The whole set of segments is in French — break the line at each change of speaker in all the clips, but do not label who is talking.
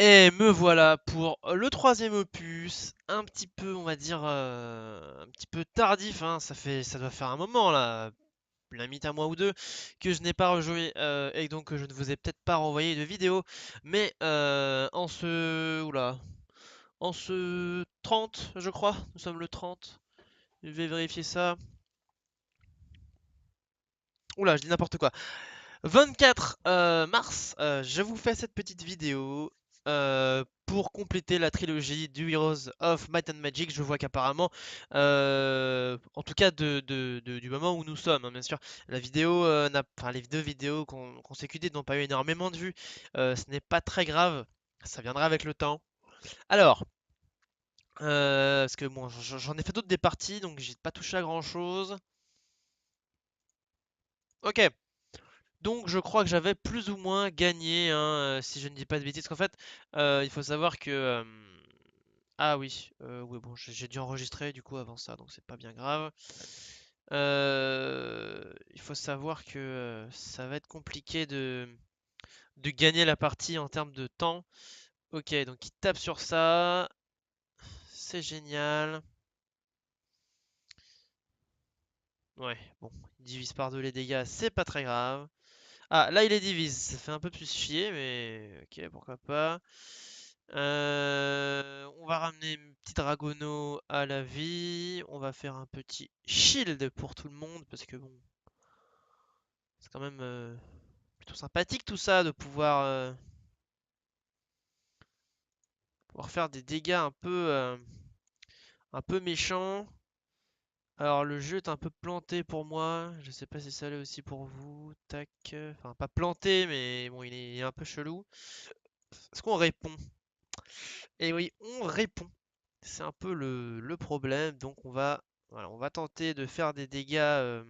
Et me voilà pour le troisième opus, un petit peu, on va dire, un petit peu tardif, hein, ça doit faire un moment là, limite un mois ou deux, que je n'ai pas rejoué et donc que je ne vous ai peut-être pas renvoyé de vidéo. Mais en ce 30, je crois, nous sommes le 30. Je vais vérifier ça. Oula, je dis n'importe quoi. 24 mars, je vous fais cette petite vidéo pour compléter la trilogie du Heroes of Might and Magic. Je vois qu'apparemment, en tout cas du moment où nous sommes, hein, bien sûr, la vidéo enfin, les deux vidéos consécutives n'ont pas eu énormément de vues. Ce n'est pas très grave, ça viendra avec le temps. Alors, parce que bon, j'en ai fait d'autres des parties, donc j'ai pas touché à grand chose. Ok. Donc je crois que j'avais plus ou moins gagné, hein, si je ne dis pas de bêtises. Qu'en fait, il faut savoir que... ah oui, oui bon, j'ai dû enregistrer du coup avant ça, donc c'est pas bien grave. Il faut savoir que ça va être compliqué de gagner la partie en termes de temps. Ok, donc il tape sur ça, c'est génial. Ouais, bon, il divise par deux les dégâts, c'est pas très grave. Ah, là il les divise, ça fait un peu plus chier, mais ok, pourquoi pas. On va ramener une petite Dragono à la vie. On va faire un petit shield pour tout le monde, parce que bon, c'est quand même plutôt sympathique tout ça, de pouvoir faire des dégâts un peu méchants. Alors le jeu est un peu planté pour moi, je sais pas si ça l'est aussi pour vous. Tac, enfin pas planté, mais bon, il est un peu chelou. Est-ce qu'on répond? Et oui, on répond. C'est un peu le problème. Donc voilà, on va tenter de faire des dégâts.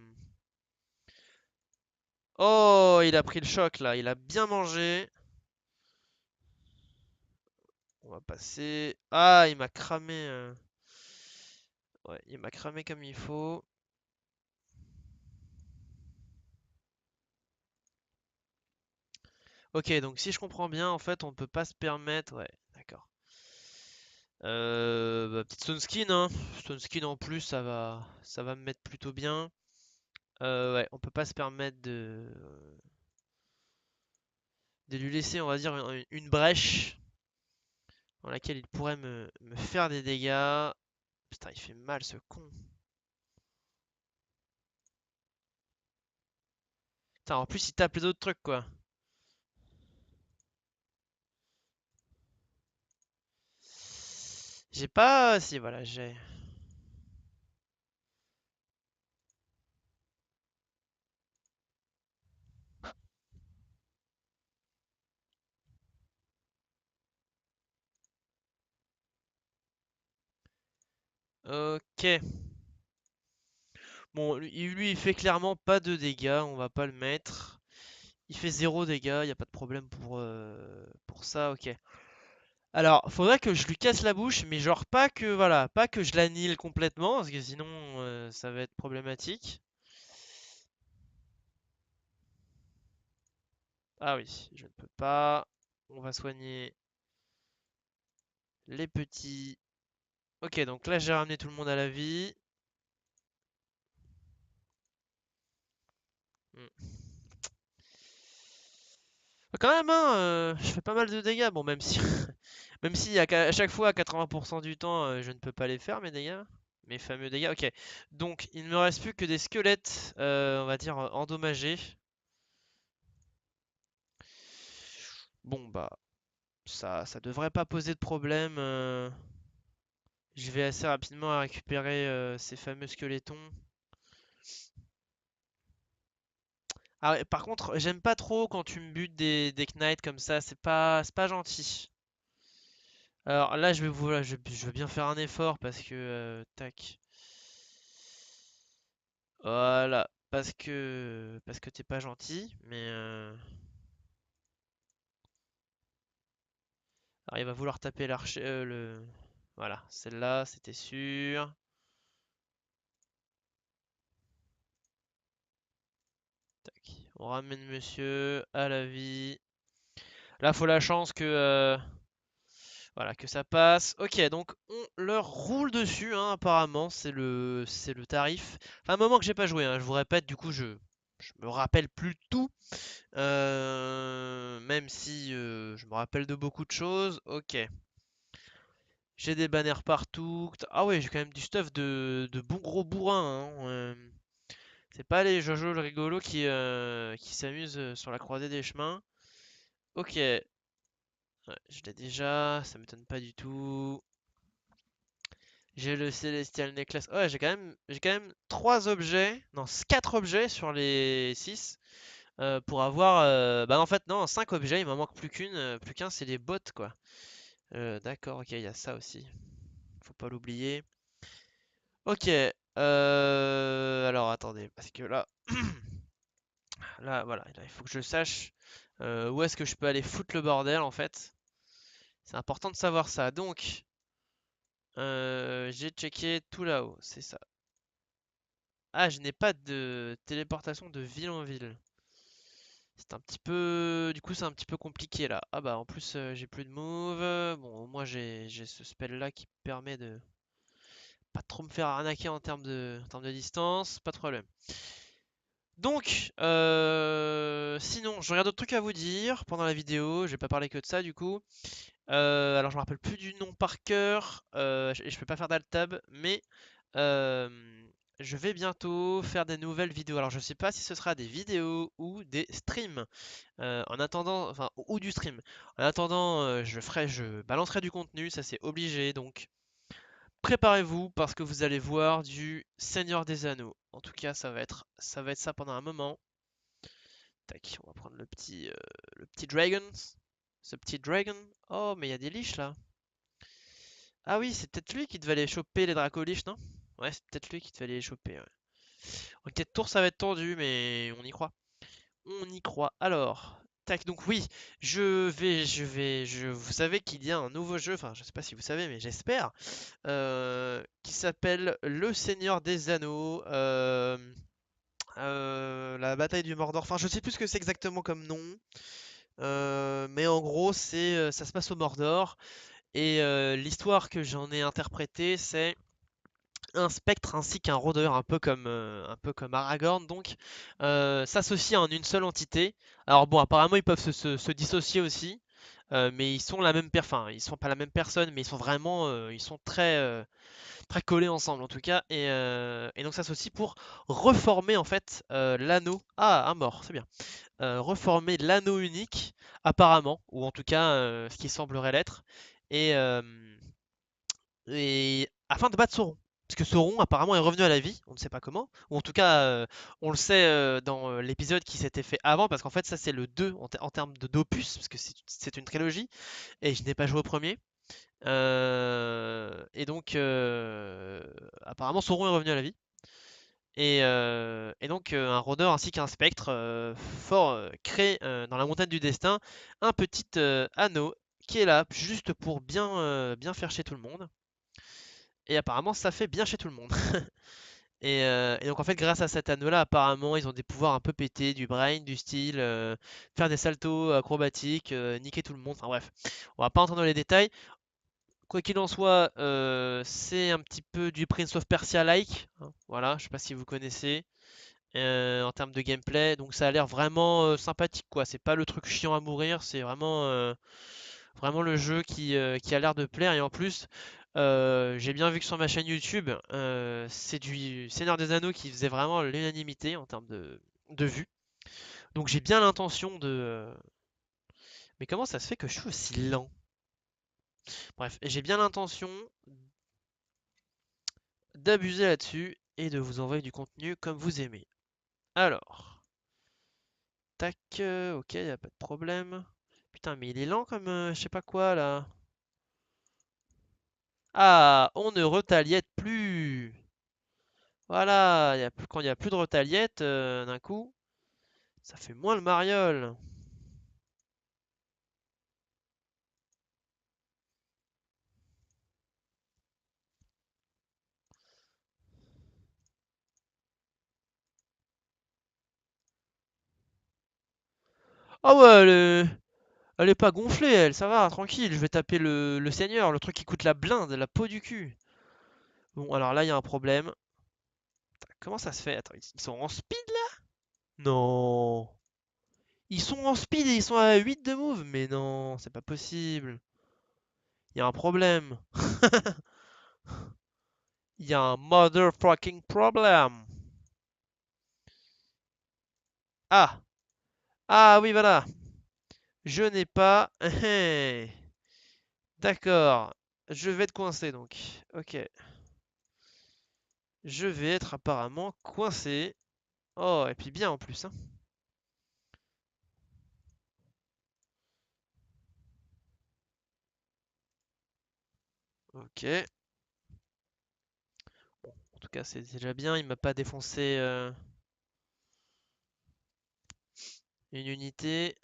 Oh, il a pris le choc là. Il a bien mangé. On va passer. Ah, il m'a cramé. Ouais, il m'a cramé comme il faut. Ok, donc si je comprends bien, en fait, on ne peut pas se permettre. Ouais, d'accord. Petite Stone Skin, hein. Stone Skin en plus, ça va me mettre plutôt bien. Ouais, on peut pas se permettre de lui laisser, on va dire, une brèche dans laquelle il pourrait me faire des dégâts. Putain, il fait mal ce con. Putain, en plus, il tape les autres trucs, quoi. J'ai pas... Si, voilà, j'ai... Ok. Bon, lui, il fait clairement pas de dégâts, on va pas le mettre. Il fait zéro dégâts, y a pas de problème pour ça, ok. Alors, faudrait que je lui casse la bouche, mais genre pas que, voilà, pas que je l'annihile complètement, parce que sinon, ça va être problématique. Ah oui, je ne peux pas. On va soigner les petits. Ok, donc là, j'ai ramené tout le monde à la vie. Hmm. Quand même, hein, je fais pas mal de dégâts. Bon, même si, même si à chaque fois, à 80% du temps, je ne peux pas les faire, mes dégâts. Mes fameux dégâts. Ok. Donc, il ne me reste plus que des squelettes, on va dire, endommagés. Bon, bah, ça devrait pas poser de problème. Je vais assez rapidement récupérer ces fameux squelettons. Ah ouais, par contre, j'aime pas trop quand tu me butes des knights comme ça. C'est pas gentil. Alors là, voilà, je veux bien faire un effort parce que tac. Voilà, parce que t'es pas gentil, mais alors il va vouloir taper l'archer, voilà, celle-là, c'était sûr. Tac, on ramène monsieur à la vie. Là, faut la chance que Voilà, que ça passe. Ok, donc on leur roule dessus, hein, apparemment, c'est le tarif. Enfin, un moment que j'ai pas joué, hein, je vous répète, du coup, je me rappelle plus tout. Même si je me rappelle de beaucoup de choses. Ok. J'ai des banners partout. Ah ouais, j'ai quand même du stuff de bon gros bourrin, hein. C'est pas les Jojo le rigolo qui s'amusent sur la croisée des chemins. Ok. Ouais, je l'ai déjà, ça m'étonne pas du tout. J'ai le Celestial Necklace. Ouais, j'ai quand même 3 objets, non, 4 objets sur les 6 pour avoir. Bah en fait, non, 5 objets, il m'en manque plus qu'un, c'est les bottes quoi. D'accord, ok, il y a ça aussi. Faut pas l'oublier. Ok, alors attendez, parce que là, là, voilà, là, il faut que je sache où est-ce que je peux aller foutre le bordel en fait. C'est important de savoir ça. Donc, j'ai checké tout là-haut, c'est ça. Ah, je n'ai pas de téléportation de ville en ville. C'est un petit peu, du coup, c'est un petit peu compliqué là. Ah bah, en plus, j'ai plus de move. Bon, au moins, j'ai ce spell là qui permet de pas trop me faire arnaquer en termes de distance, pas de problème. Donc, sinon, j'aurais d'autres trucs à vous dire pendant la vidéo. Je vais pas parler que de ça du coup. Alors, je me rappelle plus du nom par cœur et je peux pas faire d'alt-tab, mais euh, je vais bientôt faire des nouvelles vidéos. Alors, je sais pas si ce sera des vidéos ou des streams. En attendant, enfin, ou du stream. En attendant, je balancerai du contenu, ça c'est obligé. Donc, préparez-vous parce que vous allez voir du Seigneur des Anneaux. En tout cas, ça va être ça pendant un moment. Tac, on va prendre le petit dragon. Ce petit dragon. Oh, mais il y a des liches là. Ah oui, c'est peut-être lui qui devait aller choper les dracoliches, non? Ouais, c'est peut-être lui qui devait aller les choper. Ouais. Ok, tour, ça va être tendu, mais on y croit. On y croit. Alors, tac, donc oui, vous savez qu'il y a un nouveau jeu, enfin, je sais pas si vous savez, mais j'espère, qui s'appelle Le Seigneur des Anneaux. La bataille du Mordor. Enfin, je sais plus ce que c'est exactement comme nom. Mais en gros, ça se passe au Mordor. Et l'histoire que j'en ai interprétée, c'est un spectre ainsi qu'un rôdeur, un peu comme Aragorn, donc s'associent en une seule entité. Alors bon, apparemment, ils peuvent se dissocier aussi. Mais ils sont la même enfin, ils sont pas la même personne, mais ils sont vraiment, ils sont très collés ensemble en tout cas, et donc s'associent pour reformer en fait l'anneau. Ah, un mort, c'est bien. Reformer l'anneau unique, apparemment, ou en tout cas ce qui semblerait l'être, et, euh, et afin de battre Sauron. Parce que Sauron apparemment est revenu à la vie, on ne sait pas comment, ou en tout cas on le sait dans l'épisode qui s'était fait avant, parce qu'en fait ça c'est le 2 en termes d'opus, parce que c'est une trilogie, et je n'ai pas joué au premier. Et donc apparemment Sauron est revenu à la vie. Et donc un rôdeur ainsi qu'un spectre fort crée dans la montagne du destin un petit anneau qui est là juste pour bien faire chez tout le monde. Et apparemment ça fait bien chez tout le monde. Et donc en fait grâce à cet anneau-là, apparemment ils ont des pouvoirs un peu pétés, du brain, du style, faire des saltos acrobatiques, niquer tout le monde, enfin bref. On va pas entrer dans les détails. Quoi qu'il en soit, c'est un petit peu du Prince of Persia-like, hein, voilà, je sais pas si vous connaissez. En termes de gameplay. Donc ça a l'air vraiment sympathique quoi. C'est pas le truc chiant à mourir, c'est vraiment le jeu qui a l'air de plaire. Et en plus, j'ai bien vu que sur ma chaîne YouTube, c'est du Seigneur des Anneaux qui faisait vraiment l'unanimité en termes de vues. Donc j'ai bien l'intention de. Mais comment ça se fait que je suis aussi lent? Bref, j'ai bien l'intention d'abuser là-dessus et de vous envoyer du contenu comme vous aimez. Alors. Tac, ok, y a pas de problème. Putain, mais il est lent comme je sais pas quoi là. Ah, on ne retaliette plus. Voilà, quand il y a plus de retaliette, d'un coup, ça fait moins le mariole. Ah ouais, Elle est pas gonflée, elle, ça va, tranquille. Je vais taper le seigneur, le truc qui coûte la blinde, la peau du cul. Bon, alors là, il y a un problème. Comment ça se fait? Attends, ils sont en speed là? Non. Ils sont en speed et ils sont à 8 de move? Mais non, c'est pas possible. Il y a un problème. Il y a un motherfucking problem. Ah! Ah oui, voilà. Je n'ai pas. D'accord. Je vais être coincé donc. Ok. Je vais être apparemment coincé. Oh, et puis bien en plus, hein. Ok. Bon, en tout cas, c'est déjà bien. Il m'a pas défoncé une unité.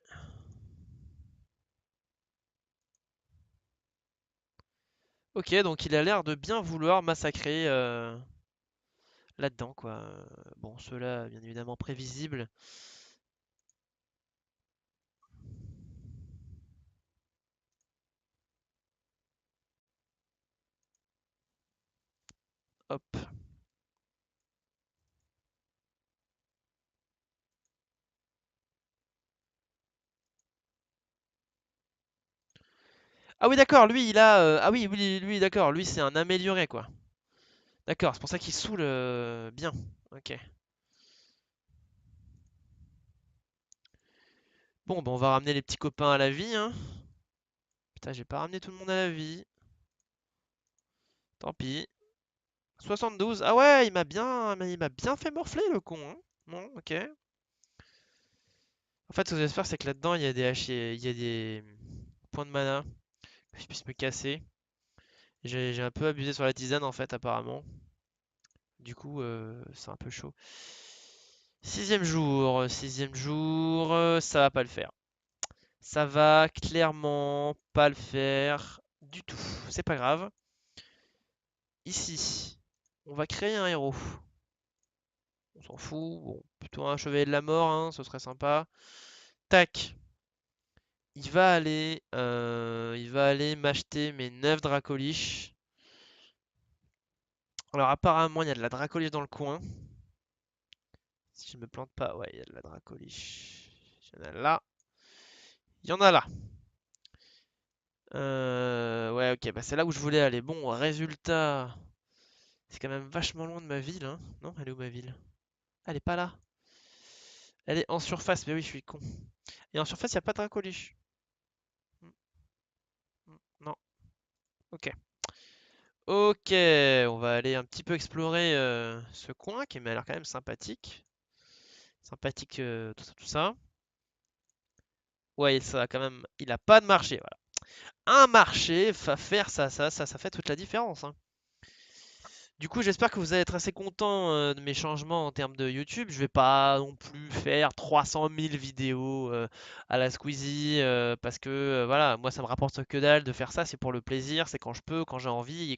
Ok, donc il a l'air de bien vouloir massacrer là-dedans, quoi. Bon, ceux-là, bien évidemment prévisibles. Hop. Ah oui, d'accord, lui, il a... Ah oui, oui, lui, d'accord, lui, c'est un amélioré, quoi. D'accord, c'est pour ça qu'il saoule bien. Ok. Bon, bah on va ramener les petits copains à la vie, hein. Putain, j'ai pas ramené tout le monde à la vie. Tant pis. 72. Ah ouais, il m'a bien fait morfler, le con, hein. Bon, ok. En fait, ce que j'espère, c'est que là-dedans, il y a des il y a des points de mana que je puisse me casser. J'ai un peu abusé sur la tisane, en fait, apparemment. Du coup, c'est un peu chaud. Sixième jour, ça va pas le faire. Ça va clairement pas le faire du tout. C'est pas grave. Ici, on va créer un héros. On s'en fout. Bon, plutôt un chevalier de la mort, hein, ce serait sympa. Tac. Il va aller m'acheter mes 9 dracolich. Alors apparemment, il y a de la dracolich dans le coin. Si je me plante pas, ouais, il y a de la dracolich. Il y en a là. Il y en a là. Ouais, ok, bah c'est là où je voulais aller. Bon, résultat, c'est quand même vachement loin de ma ville, hein. Non, elle est où ma ville? Ah, elle est pas là. Elle est en surface, mais oui, je suis con. Et en surface, il n'y a pas de dracolich. Hmm, Non, ok. Ok, on va aller un petit peu explorer ce coin qui m'a l'air quand même sympathique. Sympathique, tout ça, tout ça. Ouais, ça a quand même. Il a pas de marché, voilà. Un marché va faire ça fait toute la différence, hein. Du coup, j'espère que vous allez être assez content de mes changements en termes de YouTube. Je vais pas non plus faire 300 000 vidéos à la Squeezie parce que voilà, moi ça me rapporte que dalle de faire ça. C'est pour le plaisir, c'est quand je peux, quand j'ai envie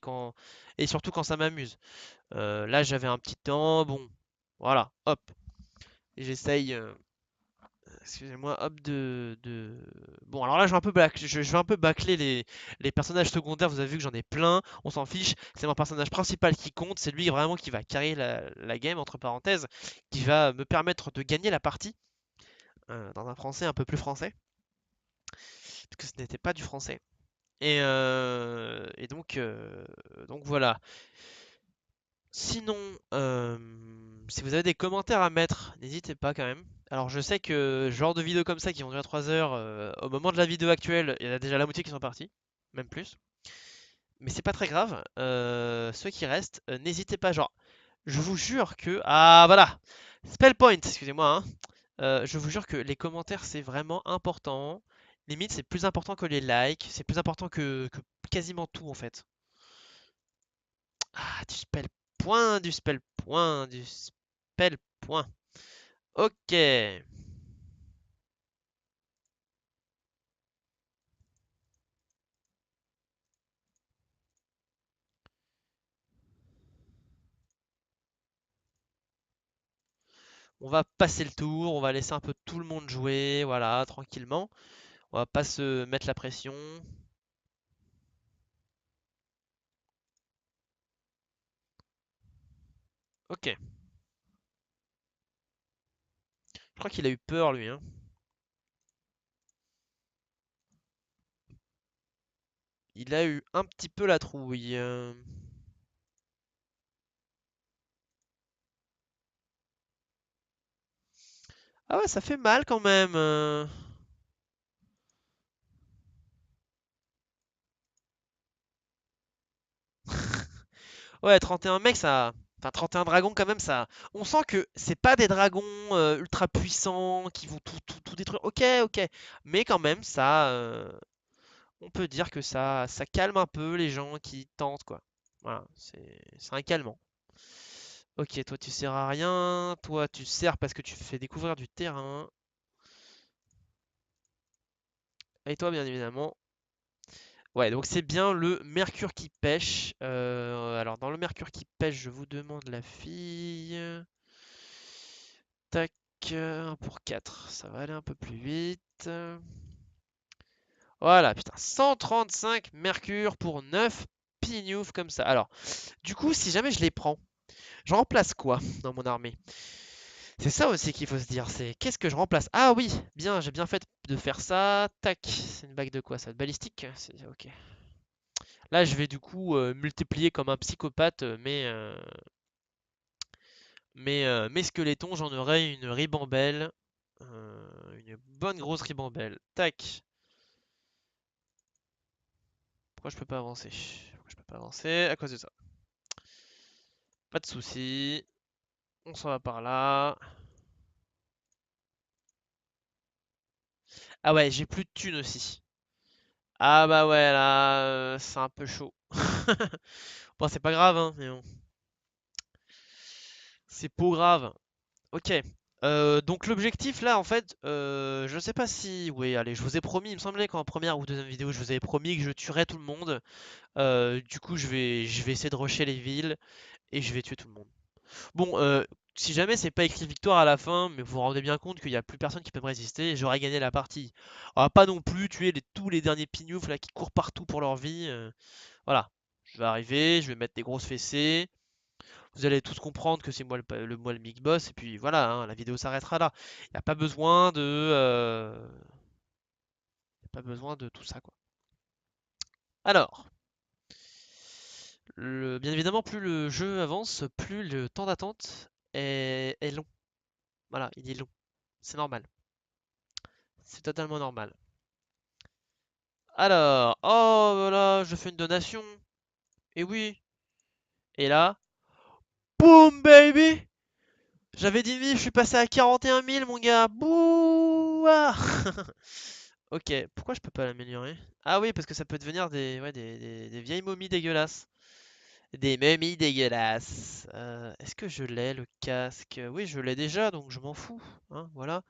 et surtout quand ça m'amuse. Là, j'avais un petit temps, bon, voilà, hop, et j'essaye. Excusez-moi, hop Bon, alors là, je vais un peu bâcler les personnages secondaires. Vous avez vu que j'en ai plein. On s'en fiche. C'est mon personnage principal qui compte. C'est lui vraiment qui va carrer la game, entre parenthèses, qui va me permettre de gagner la partie dans un français un peu plus français, parce que ce n'était pas du français. Et donc voilà. Sinon, si vous avez des commentaires à mettre, n'hésitez pas quand même. Alors je sais que genre de vidéos comme ça qui vont durer 3 heures, au moment de la vidéo actuelle, il y en a déjà la moitié qui sont partis, même plus. Mais c'est pas très grave. Ceux qui restent, n'hésitez pas. Genre, je vous jure que... Ah voilà! Spell point, excusez-moi, hein. Je vous jure que les commentaires c'est vraiment important. Limite c'est plus important que les likes, c'est plus important que quasiment tout en fait. Ah, du spell point, du spell point, du spell point. Ok. On va passer le tour, on va laisser un peu tout le monde jouer, voilà, tranquillement. On va pas se mettre la pression. Ok. Je crois qu'il a eu peur lui, hein. Il a eu un petit peu la trouille. Ah ouais, ça fait mal quand même. Ouais, 31 mecs, ça. Enfin, 31 dragons, quand même, ça. On sent que c'est pas des dragons ultra puissants qui vont tout détruire. Ok, ok. Mais quand même, ça. On peut dire que ça calme un peu les gens qui tentent, quoi. Voilà, c'est un calmant. Ok, toi, tu sers à rien. Toi, tu sers parce que tu fais découvrir du terrain. Et toi, bien évidemment. Ouais, donc c'est bien le mercure qui pêche. Alors, dans le mercure qui pêche, je vous demande la fille. Tac, 1 pour 4. Ça va aller un peu plus vite. Voilà, putain, 135 mercure pour 9 pignouf comme ça. Alors, du coup, si jamais je les prends, je remplace quoi dans mon armée? C'est ça aussi qu'il faut se dire, c'est qu'est-ce que je remplace? Ah oui, bien, j'ai bien fait de faire ça. Tac, c'est une bague de quoi ça? De balistique? Ok. Là, je vais du coup multiplier comme un psychopathe mes squelettons. J'en aurai une ribambelle. Une bonne grosse ribambelle. Tac. Pourquoi je peux pas avancer? Pourquoi je peux pas avancer? À cause de ça. Pas de souci. On s'en va par là. Ah ouais, j'ai plus de thunes aussi. Ah bah ouais, là, c'est un peu chaud. Bon, c'est pas grave, hein, mais bon. C'est pas grave. Ok. Donc l'objectif là, en fait, je sais pas si... Oui, allez, je vous ai promis, il me semblait qu'en première ou deuxième vidéo, je vous avais promis que je tuerais tout le monde. Du coup, je vais essayer de rusher les villes et je vais tuer tout le monde. Bon, si jamais c'est pas écrit victoire à la fin, mais vous vous rendez bien compte qu'il y a plus personne qui peut me résister, j'aurais gagné la partie. On va pas non plus tuer tous les derniers pignoufs là qui courent partout pour leur vie. Voilà. Je vais arriver, je vais mettre des grosses fessées. Vous allez tous comprendre que c'est moi le big boss, et puis voilà, hein, la vidéo s'arrêtera là. Il n'y a pas besoin y a pas besoin de tout ça, quoi. Alors, bien évidemment, plus le jeu avance, plus le temps d'attente est long. Voilà, il est long. C'est normal. C'est totalement normal. Alors, oh voilà, je fais une donation. Et oui. Et là, boom baby! J'avais 10 000, je suis passé à 41 000, mon gars. Bouah! Ok, pourquoi je peux pas l'améliorer? Ah oui, parce que ça peut devenir des vieilles momies dégueulasses. Des momies dégueulasses. Est-ce que je l'ai, le casque? Oui, je l'ai déjà, donc je m'en fous. Hein, voilà.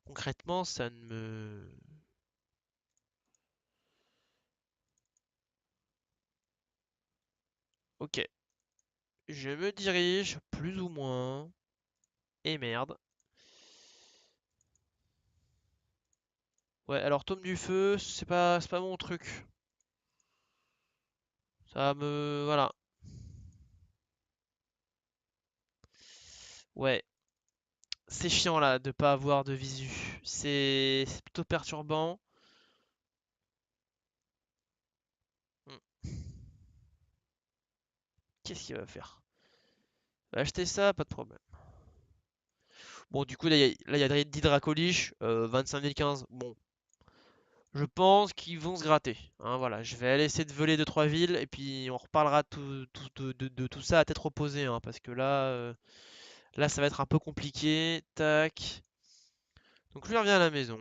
Concrètement, ça ne me... Ok. Je me dirige, plus ou moins. Et merde. Ouais, alors tome du feu, c'est pas mon truc. Ça me... Voilà. Ouais. C'est chiant là de pas avoir de visu. C'est plutôt perturbant. Hmm. Qu'est-ce qu'il va faire? Va acheter ça, pas de problème. Bon, du coup, là, il y a 10 Dracolich, 25 015. Bon, je pense qu'ils vont se gratter. Hein, voilà, je vais aller essayer de voler 2-3 villes et puis on reparlera de tout ça à tête reposée. Hein, parce que là, ça va être un peu compliqué. Tac. Donc lui revient à la maison.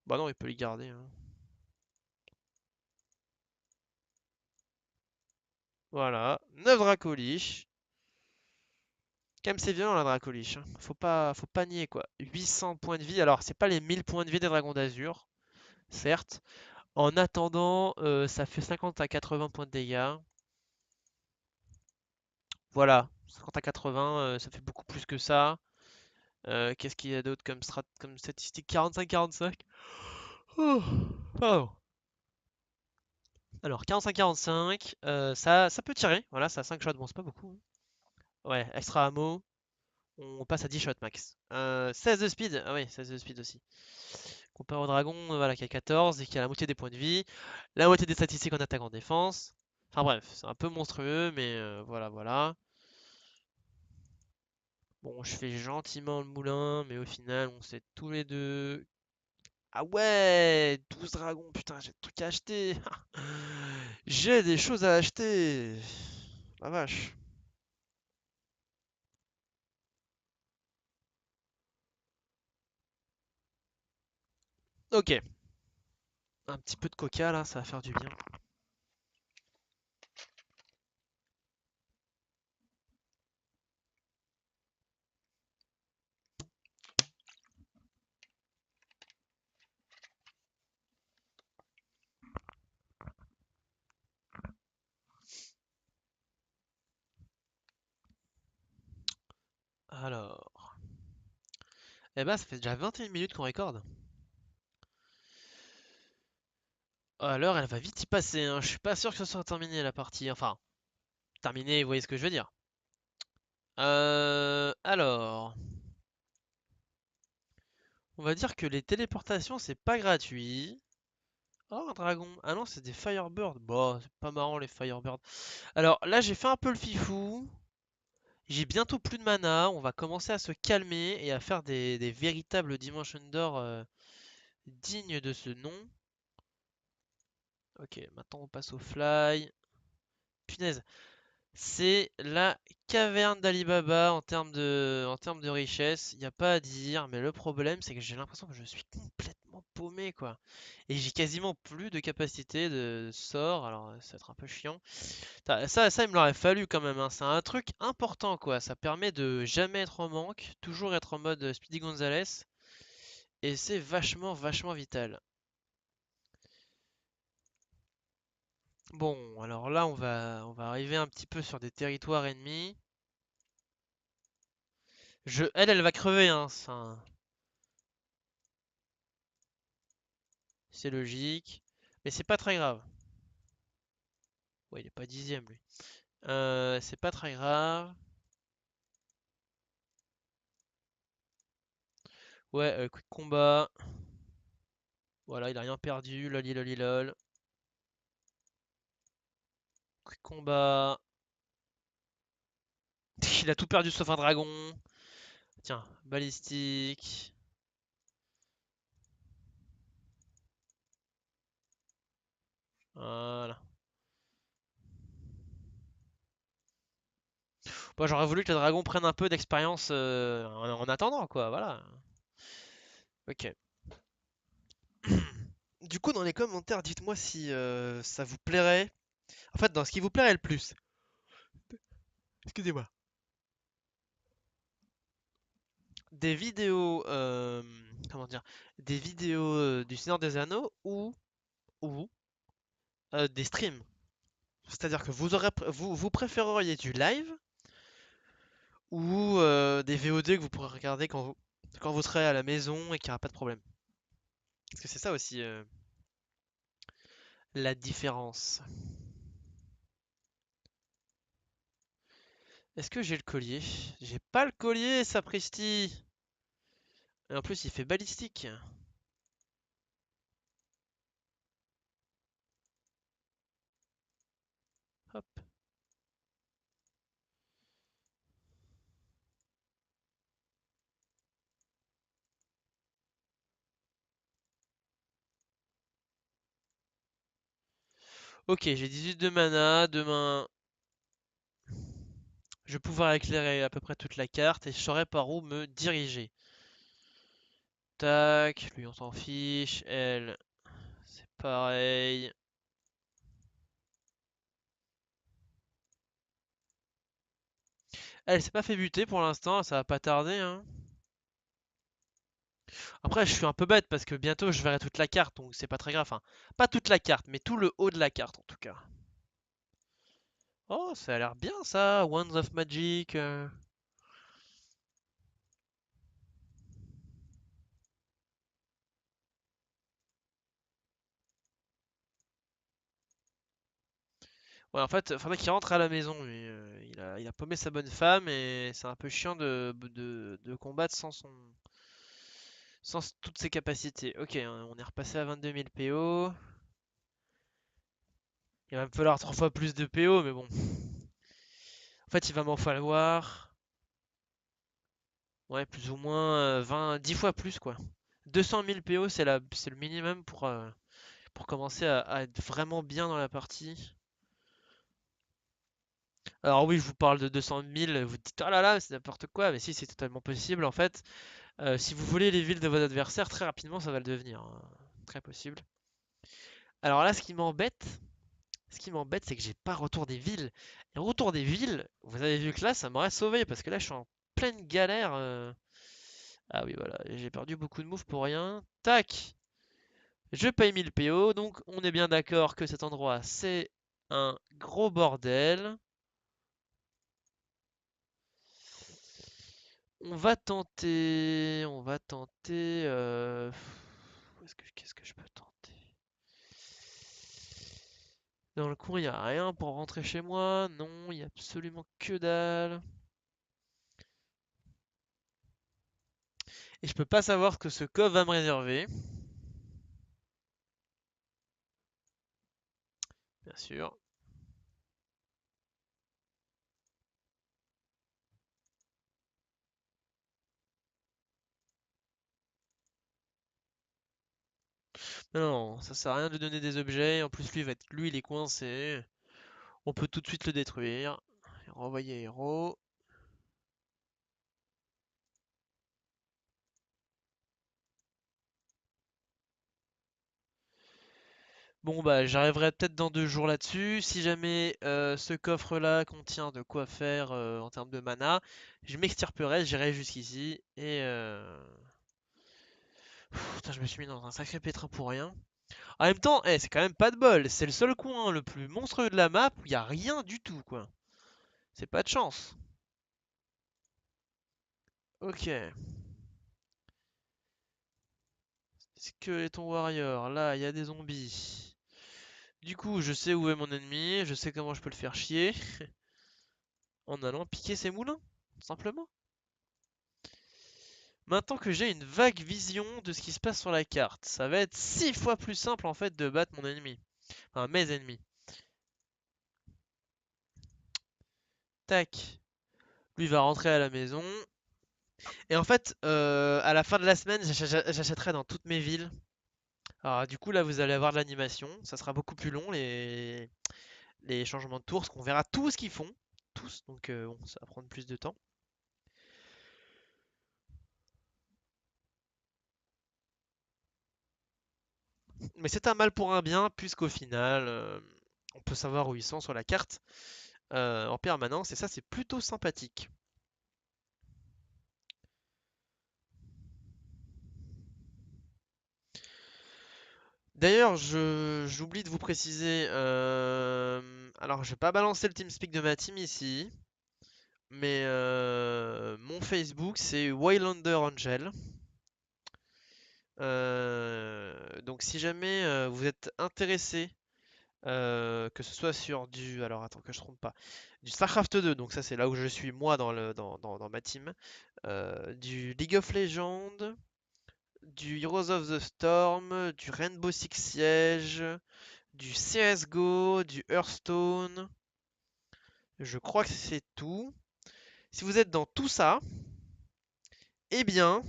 Bah non, il peut les garder. Hein. Voilà, 9 Dracolich. Quand même, c'est violent la Dracolich. Hein. Faut pas nier quoi. 800 points de vie. Alors, c'est pas les 1000 points de vie des Dragons d'Azur, certes. En attendant, ça fait 50 à 80 points de dégâts. Voilà, 50 à 80, ça fait beaucoup plus que ça. Qu'est-ce qu'il y a d'autre comme statistique? 45-45. Oh, pardon. Alors, 45-45, ça peut tirer. Voilà, ça a 5 shots. Bon, c'est pas beaucoup, hein. Ouais, extra ammo. On passe à 10 shots max. 16 de speed. Ah oui, 16 de speed aussi. Comparé au dragon, voilà, qui a 14 et qui a la moitié des points de vie. La moitié des statistiques en attaque en défense. Enfin bref, c'est un peu monstrueux, mais voilà, voilà. Bon, je fais gentiment le moulin, mais au final, on sait tous les deux. Ah ouais, 12 dragons, putain, j'ai des trucs à acheter. J'ai des choses à acheter. La vache. Ok, un petit peu de coca là, ça va faire du bien. Alors, eh ben, ça fait déjà 21 minutes qu'on recorde. Alors, elle va vite y passer, hein. Je suis pas sûr que ce soit terminé la partie. Enfin, terminé, vous voyez ce que je veux dire. Alors, on va dire que les téléportations, c'est pas gratuit. Oh, un dragon. Ah non, c'est des Firebirds. Bon, c'est pas marrant les Firebirds. Alors là, j'ai fait un peu le fifou. J'ai bientôt plus de mana. On va commencer à se calmer et à faire des véritables Dimension Door dignes de ce nom. Ok, maintenant on passe au fly. Punaise, c'est la caverne d'Alibaba en termes de richesse. Il n'y a pas à dire, mais le problème c'est que j'ai l'impression que je suis complètement paumé quoi. Et j'ai quasiment plus de capacité de sort, alors ça va être un peu chiant. Ça, il me l'aurait fallu quand même, hein. C'est un truc important quoi. Ça permet de jamais être en manque, toujours être en mode Speedy Gonzales. Et c'est vachement, vachement vital. Bon, alors là, on va arriver un petit peu sur des territoires ennemis. Elle va crever, hein. C'est logique. Mais c'est pas très grave. Ouais, il est pas dixième, lui. C'est pas très grave. Ouais, quick combat. Voilà, il a rien perdu. Loli loli lol. Quick combat. Il a tout perdu sauf un dragon. Tiens, balistique. Voilà. Bon, j'aurais voulu que le dragon prenne un peu d'expérience en attendant, quoi. Voilà. Ok. Du coup, dans les commentaires, dites-moi si ça vous plairait. En fait, dans ce qui vous plairait le plus. Excusez-moi. Des vidéos, comment dire, des vidéos du Seigneur des Anneaux ou des streams. C'est-à-dire que vous préféreriez du live ou des VOD que vous pourrez regarder quand vous serez à la maison et qu'il n'y aura pas de problème. Parce que c'est ça aussi la différence. Est-ce que j'ai le collier? J'ai pas le collier, sapristi! Et en plus, il fait balistique. Hop. Ok, j'ai 18 de mana. Demain, je vais pouvoir éclairer à peu près toute la carte et je saurai par où me diriger. Tac, lui on s'en fiche. Elle, c'est pareil. Elle s'est pas fait buter pour l'instant, ça va pas tarder, hein. Après, je suis un peu bête parce que bientôt je verrai toute la carte, donc c'est pas très grave. Enfin, pas toute la carte, mais tout le haut de la carte en tout cas. Oh, ça a l'air bien ça, Wands of Magic. Ouais, en fait, faudrait qu'il rentre à la maison, mais il a paumé sa bonne femme et c'est un peu chiant de combattre sans toutes ses capacités. Ok, on est repassé à 22 000 PO. Il va me falloir 3 fois plus de PO, mais bon. En fait, il va m'en falloir, ouais, plus ou moins 10 fois plus, quoi. 200 000 PO, c'est le minimum pour commencer à être vraiment bien dans la partie. Alors oui, je vous parle de 200 000, vous dites, oh là là, c'est n'importe quoi, mais si, c'est totalement possible, en fait. Si vous voulez les villes de votre adversaire, très rapidement, ça va le devenir, hein. Très possible. Alors là, ce qui m'embête, c'est que j'ai pas retour des villes. Et retour des villes, vous avez vu que là, ça m'aurait sauvé, parce que là, je suis en pleine galère. Ah oui, voilà, j'ai perdu beaucoup de moves pour rien. Tac! Je paye 1000 PO, donc on est bien d'accord que cet endroit, c'est un gros bordel. On va tenter. Qu'est-ce que je peux tenter? Dans le coin, il n'y a rien pour rentrer chez moi. Non, il n'y a absolument que dalle. Et je peux pas savoir ce que ce coffre va me réserver. Bien sûr. Non, non, ça sert à rien de donner des objets. En plus, lui, il est coincé. On peut tout de suite le détruire. Renvoyer héros. Bon bah j'arriverai peut-être dans 2 jours là-dessus. Si jamais ce coffre-là contient de quoi faire en termes de mana, je m'extirperai, j'irai jusqu'ici. Et putain, je me suis mis dans un sacré pétrin pour rien. En même temps, c'est quand même pas de bol. C'est le seul coin le plus monstrueux de la map où il y a rien du tout, quoi. C'est pas de chance. Ok. Skeleton Warrior, là, il y a des zombies. Du coup, je sais où est mon ennemi, je sais comment je peux le faire chier. En allant piquer ses moulins, simplement. Maintenant que j'ai une vague vision de ce qui se passe sur la carte, ça va être 6 fois plus simple en fait de battre mon ennemi. Enfin, mes ennemis. Tac. Lui va rentrer à la maison. Et en fait, à la fin de la semaine, j'achèterai dans toutes mes villes. Alors du coup, là, vous allez avoir de l'animation. Ça sera beaucoup plus long, les changements de tours, parce qu'on verra tout ce qu'ils font. Tous. Donc bon, ça va prendre plus de temps. Mais c'est un mal pour un bien, puisqu'au final, on peut savoir où ils sont sur la carte en permanence. Et ça, c'est plutôt sympathique. D'ailleurs, j'oublie de vous préciser. Alors, je vais pas balancer le TeamSpeak de ma team ici, mais mon Facebook c'est Waylander Angel. Donc, si jamais vous êtes intéressé, que ce soit sur du, alors attends que je trompe pas, du StarCraft 2, donc ça c'est là où je suis moi dans ma team, du League of Legends, du Heroes of the Storm, du Rainbow Six Siege, du CSGO, du Hearthstone. Je crois que c'est tout. Si vous êtes dans tout ça, eh bien,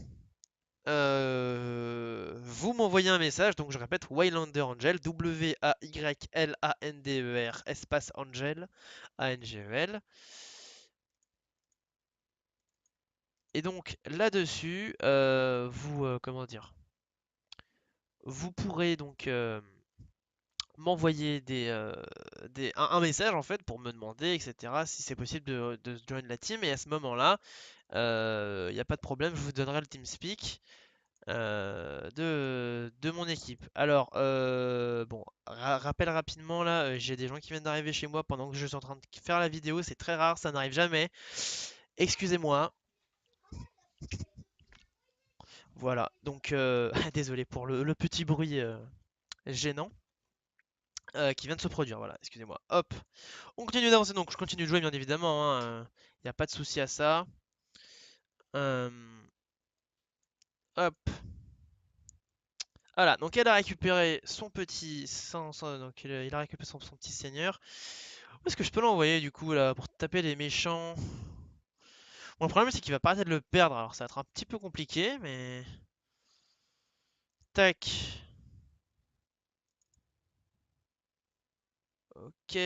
vous m'envoyez un message. Donc je répète, Waylander Angel, Waylander, espace Angel, Angel. Et donc là-dessus, comment dire, vous pourrez donc m'envoyer un message en fait pour me demander, etc., si c'est possible de join la team. Et à ce moment-là, il n'y a pas de problème, je vous donnerai le TeamSpeak de mon équipe. Alors, bon, rappel rapidement là, j'ai des gens qui viennent d'arriver chez moi pendant que je suis en train de faire la vidéo, c'est très rare, ça n'arrive jamais. Excusez-moi. Voilà, donc désolé pour le petit bruit gênant. qui vient de se produire. Voilà, excusez-moi. Hop, on continue d'avancer. Donc, je continue de jouer, bien évidemment. Il n'y a pas de souci à ça. Euh, Hop. Voilà, donc elle a récupéré son petit. Donc il a récupéré son petit seigneur. Où est-ce que je peux l'envoyer du coup là pour taper les méchants? Bon, le problème c'est qu'il va pas arrêter de le perdre, alors ça va être un petit peu compliqué, mais. Tac. Ok.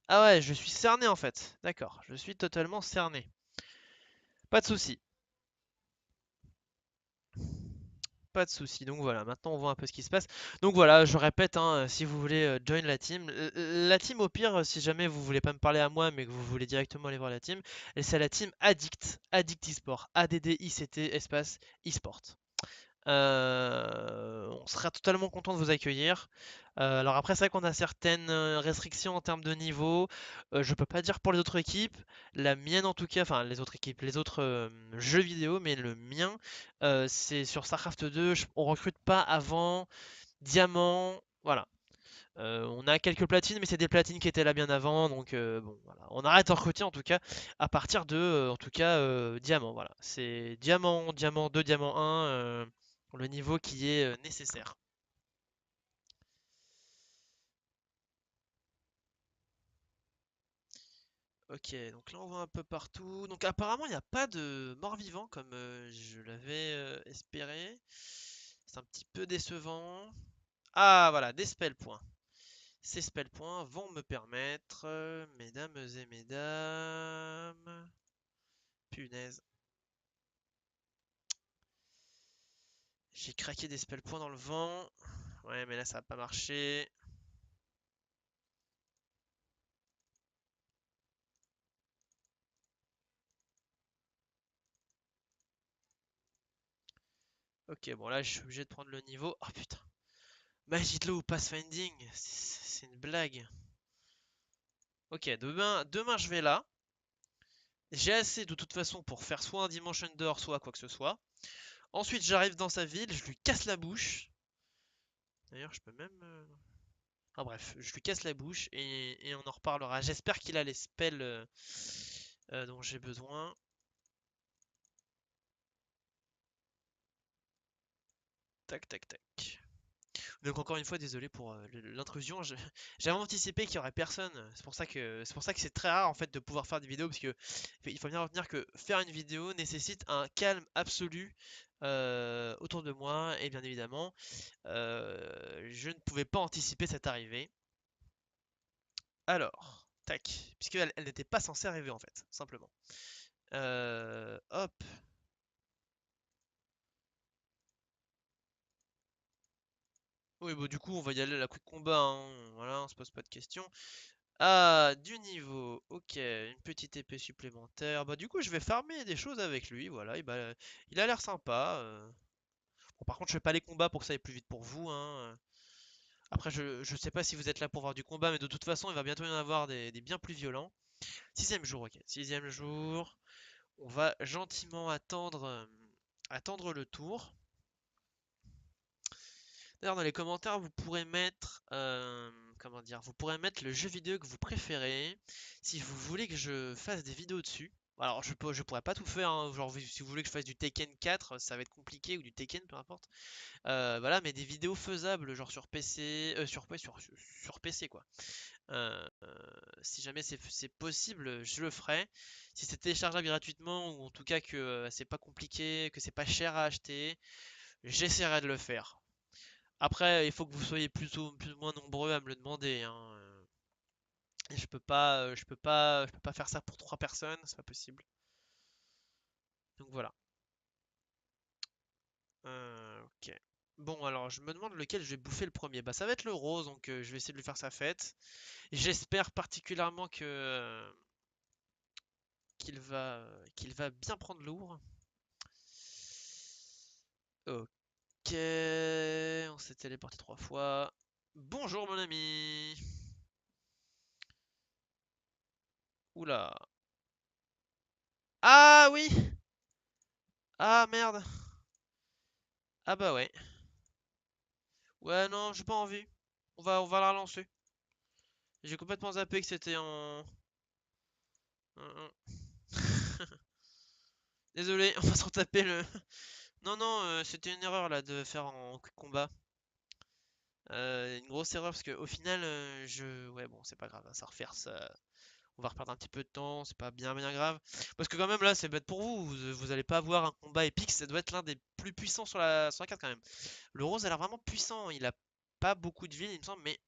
Ah ouais, je suis cerné en fait. D'accord, je suis totalement cerné. Pas de souci. Pas de souci. Donc voilà, maintenant on voit un peu ce qui se passe. Donc voilà, je répète, hein, si vous voulez join la team, la team au pire, si jamais vous voulez pas me parler à moi, mais que vous voulez directement aller voir la team, et c'est la team Addict, Addict eSport, ADDICT espace eSport. On sera totalement content de vous accueillir. Alors après, c'est vrai qu'on a certaines restrictions en termes de niveau. Je peux pas dire pour les autres équipes. La mienne en tout cas, enfin les autres équipes, les autres jeux vidéo, mais le mien, c'est sur StarCraft 2. On recrute pas avant Diamant. Voilà. On a quelques platines, mais c'est des platines qui étaient là bien avant, donc bon, voilà. On arrête de recruter en tout cas à partir de, en tout cas, diamant. Voilà, c'est diamant, diamant 2, diamant 1, le niveau qui est nécessaire. Ok, donc là on voit un peu partout. Donc apparemment il n'y a pas de mort-vivant comme je l'avais espéré. C'est un petit peu décevant. Ah voilà, des spell points. Ces spell points vont me permettre, mesdames et mesdames, punaise. J'ai craqué des spell points dans le vent. Ouais, mais là ça va pas marcher. Ok, bon là je suis obligé de prendre le niveau. Oh putain. Magie de l'eau ou Pathfinding, c'est une blague. Ok, demain je vais là. J'ai assez de toute façon pour faire soit un Dimension Door, soit quoi que ce soit. Ensuite j'arrive dans sa ville, je lui casse la bouche. D'ailleurs je peux même... Enfin bref, je lui casse la bouche et on en reparlera. J'espère qu'il a les spells dont j'ai besoin. Tac tac tac. Donc encore une fois, désolé pour l'intrusion. J'avais anticipé qu'il y aurait personne. C'est pour ça que c'est très rare en fait de pouvoir faire des vidéos parce que il faut bien retenir que faire une vidéo nécessite un calme absolu autour de moi et bien évidemment, je ne pouvais pas anticiper cette arrivée. Alors, tac, puisqu'elle elle n'était pas censée arriver en fait, simplement. Hop. Oui, bon, du coup, on va y aller à la quick combat, hein. Voilà, on se pose pas de questions. Ah, du niveau. Ok, une petite épée supplémentaire. Bah, du coup, je vais farmer des choses avec lui. Voilà, et bah, il a l'air sympa. Bon, par contre, je fais pas les combats pour que ça aille plus vite pour vous, hein. Après, je sais pas si vous êtes là pour voir du combat, mais de toute façon, il va bientôt y en avoir des bien plus violents. Sixième jour, ok. Sixième jour. On va gentiment attendre le tour. D'ailleurs, dans les commentaires, vous pourrez mettre, comment dire, vous pourrez mettre le jeu vidéo que vous préférez, si vous voulez que je fasse des vidéos dessus. Alors, je pourrais pas tout faire, hein, genre si vous voulez que je fasse du Tekken 4, ça va être compliqué, ou du Tekken, peu importe. Voilà, mais des vidéos faisables, genre sur PC, sur PC quoi. Si jamais c'est possible, je le ferai. Si c'est téléchargeable gratuitement, ou en tout cas que c'est pas compliqué, que c'est pas cher à acheter, j'essaierai de le faire. Après, il faut que vous soyez plus ou moins nombreux à me le demander, hein. Et je peux pas faire ça pour trois personnes, c'est pas possible. Donc voilà. Ok. Bon, alors je me demande lequel je vais bouffer le premier. Bah, ça va être le rose, donc je vais essayer de lui faire sa fête. J'espère particulièrement que qu'il va bien prendre lourd. Ok, on s'est téléporté trois fois. Bonjour mon ami. Oula. Ah oui. Ah merde. Ah bah ouais. Ouais, non, j'ai pas envie. On va la relancer. J'ai complètement zappé que c'était en... Désolé, on va se retaper le... Non, non, c'était une erreur là de faire en quick combat. Une grosse erreur parce que au final, Ouais, bon, c'est pas grave, ça va refaire ça. On va reperdre un petit peu de temps, c'est pas bien grave. Parce que quand même là, c'est bête pour vous, vous allez pas avoir un combat épique, ça doit être l'un des plus puissants sur la carte quand même. Le Rose a l'air vraiment puissant, il a pas beaucoup de villes il me semble, mais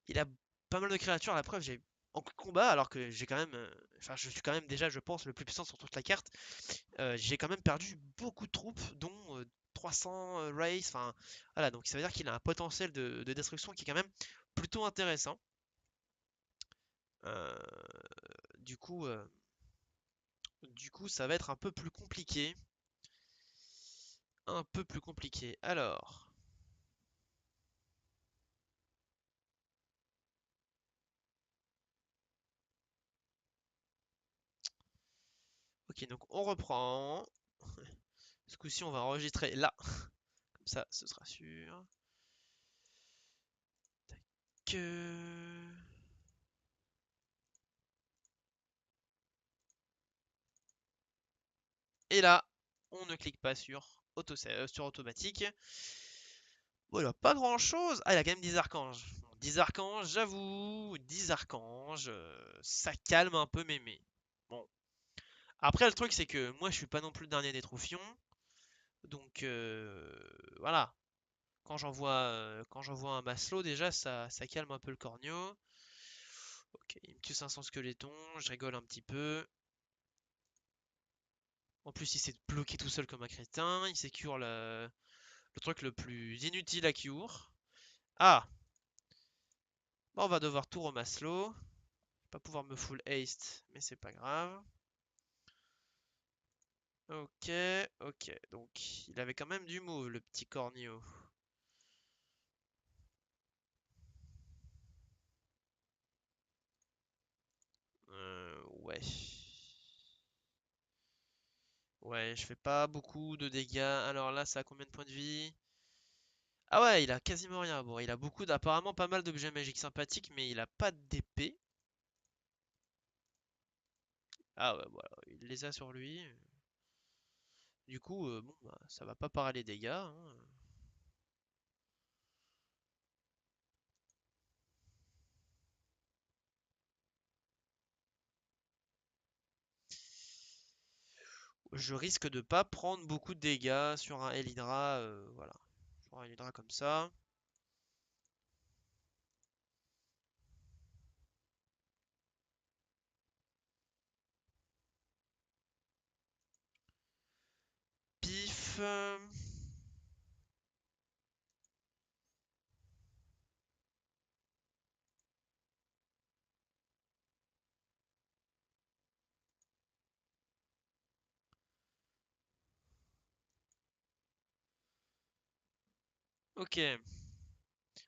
il a pas mal de créatures, la preuve j'ai en combat alors que j'ai quand même... Enfin je suis quand même déjà je pense le plus puissant sur toute la carte. J'ai quand même perdu beaucoup de troupes, dont 300 race, enfin voilà, donc ça veut dire qu'il a un potentiel de destruction qui est quand même plutôt intéressant. Euh, du coup, euh, du coup, ça va être un peu plus compliqué. Un peu plus compliqué. Alors, ok, donc on reprend. Ce coup-ci, on va enregistrer là. Comme ça, ce sera sûr. Que... Et là, on ne clique pas sur automatique. Voilà, pas grand chose. Ah, il a quand même 10 archanges. Bon, 10 archanges, j'avoue, 10 archanges, ça calme un peu mémé. Bon. Après, le truc, c'est que moi, je suis pas non plus le dernier des troufions. Donc, voilà. Quand j'envoie un Maslow, déjà, ça calme un peu le cornio. Ok, il me tue 500 squelettons, je rigole un petit peu. En plus, il s'est bloqué tout seul comme un crétin. Il sécure le truc le plus inutile à cure. Ah! Bon, on va devoir tout remaslow. Pas pouvoir me full haste, mais c'est pas grave. Ok, ok. Donc, il avait quand même du move, le petit cornio. Ouais. Ouais, je fais pas beaucoup de dégâts. Alors là, ça a combien de points de vie? Ah ouais, il a quasiment rien. Bon, il a apparemment pas mal d'objets magiques sympathiques, mais il a pas d'épée. Ah ouais, voilà, il les a sur lui. Du coup, bon, bah, ça va pas parer les dégâts, hein. Je risque de pas prendre beaucoup de dégâts sur un Elydra, voilà. Sur un Elydra comme ça. Pif. Ok.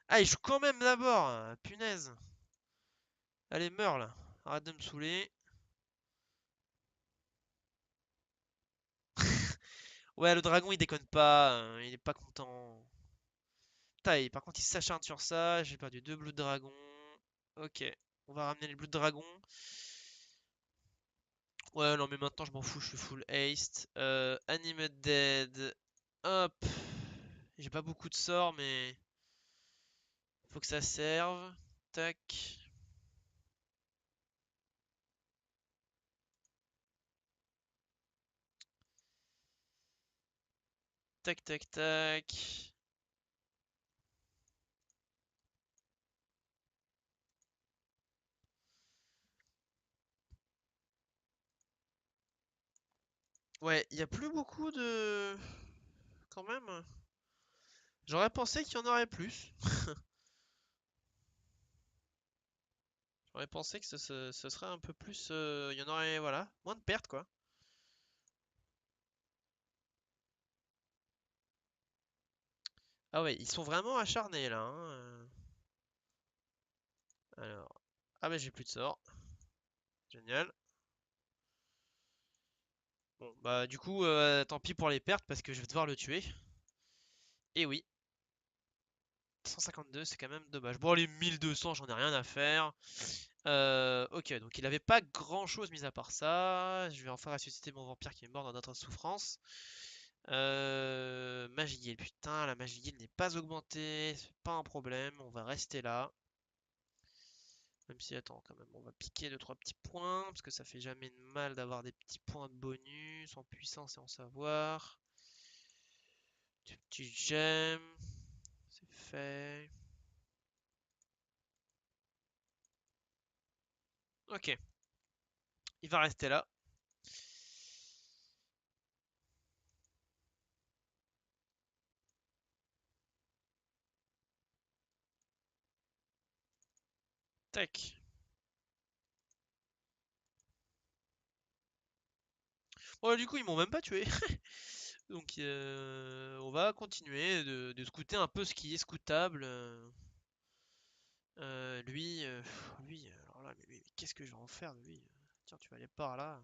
Ah, il joue quand même d'abord, hein, punaise. Allez, meurs là. Arrête de me saouler. Ouais, le dragon il déconne pas, il est pas content. Putain, par contre il s'acharne sur ça, j'ai perdu deux Blood Dragon. Ok, on va ramener les Blood Dragon. Ouais, non mais maintenant je m'en fous, je suis full haste. Animate Dead. Hop. J'ai pas beaucoup de sorts mais faut que ça serve. Tac. Tac tac tac. Ouais, il y a plus beaucoup de... Quand même. J'aurais pensé qu'il y en aurait plus. J'aurais pensé que ce serait un peu plus... Il y en aurait, voilà, moins de pertes quoi. Ah ouais, ils sont vraiment acharnés là, hein. Alors... Ah bah j'ai plus de sorts. Génial. Bon, bah du coup, tant pis pour les pertes parce que je vais devoir le tuer. Et oui. 152, c'est quand même dommage. Bon, les 1200, j'en ai rien à faire. Ok, donc il avait pas grand chose mis à part ça. Je vais enfin ressusciter mon vampire qui est mort dans notre souffrance. Magie Guild, putain, la magie Guild n'est pas augmentée, c'est pas un problème, on va rester là. Même si, attends, quand même, on va piquer 2-3 petits points, parce que ça fait jamais de mal d'avoir des petits points de bonus en puissance et en savoir. Des petits gemmes, c'est fait. Ok, il va rester là. Tac. Bon, du coup, ils m'ont même pas tué. Donc, on va continuer de scouter un peu ce qui est scoutable. Lui, alors là, mais qu'est-ce que je vais en faire de lui? Tiens, tu vas aller par là.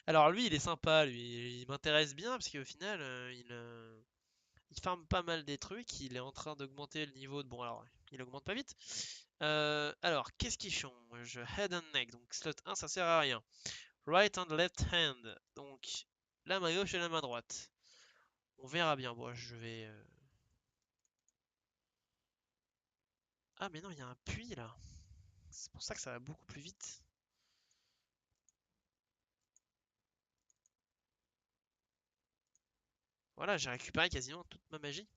Alors lui, il est sympa, lui, il m'intéresse bien parce qu'au final, il farme pas mal des trucs. Il est en train d'augmenter le niveau de. Bon, alors, il augmente pas vite. Alors, qu'est-ce qui change? Head and neck, donc slot 1, ça sert à rien. Right and left hand, donc la main gauche et la main droite. On verra bien. Bon, je vais. Ah, mais non, il y a un puits là. C'est pour ça que ça va beaucoup plus vite. Voilà, j'ai récupéré quasiment toute ma magie.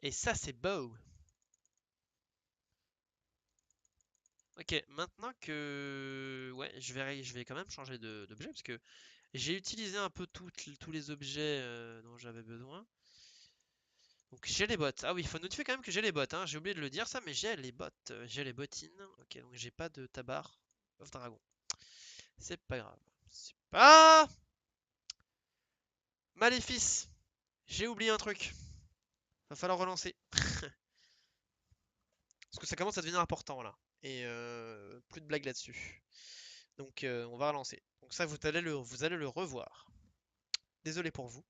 Et ça, c'est beau. Ok, maintenant que... Ouais, je vais quand même changer d'objet parce que j'ai utilisé un peu tous les objets dont j'avais besoin. Donc j'ai les bottes. Ah oui, il faut notifier quand même que j'ai les bottes, hein. J'ai oublié de le dire ça, mais j'ai les bottes. J'ai les bottines. Ok, donc j'ai pas de tabard of dragon. C'est pas grave. C'est pas... Maléfice! J'ai oublié un truc. Va falloir relancer. Parce que ça commence à devenir important là. Et plus de blagues là-dessus. Donc on va relancer. Donc ça, vous allez le revoir. Désolé pour vous.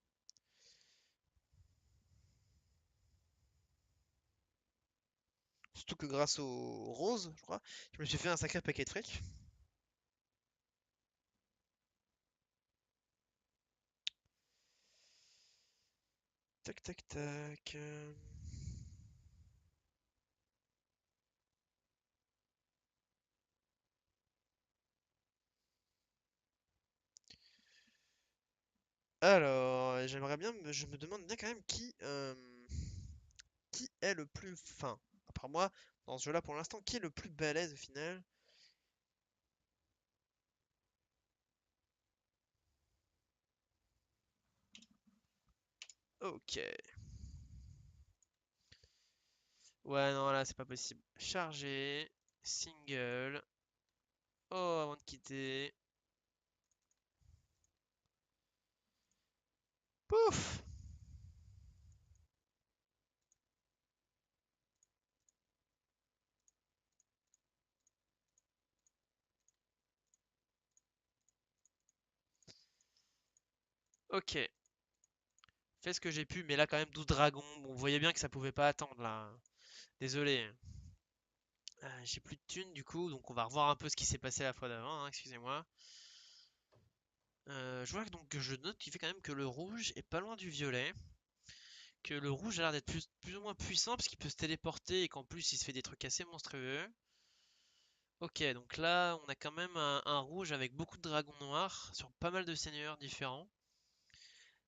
Surtout que grâce aux roses, je crois, je me suis fait un sacré paquet de fric. Tac, tac, tac. Alors, j'aimerais bien, je me demande bien quand même qui est le plus fin. Après moi, dans ce jeu-là pour l'instant, qui est le plus balèze au final? Ok. Ouais, non, là, c'est pas possible. Charger, single. Oh, avant de quitter. Pouf! Ok. Fais ce que j'ai pu, mais là, quand même, 12 dragons. Bon, vous voyez bien que ça pouvait pas attendre, là. Désolé. J'ai plus de thunes, du coup, donc on va revoir un peu ce qui s'est passé la fois d'avant, hein, excusez-moi. Je vois donc que je note qu'il fait quand même que le rouge est pas loin du violet. Que le rouge a l'air d'être plus ou moins puissant parce qu'il peut se téléporter et qu'en plus il se fait des trucs assez monstrueux. Ok, donc là on a quand même un rouge avec beaucoup de dragons noirs sur pas mal de seigneurs différents.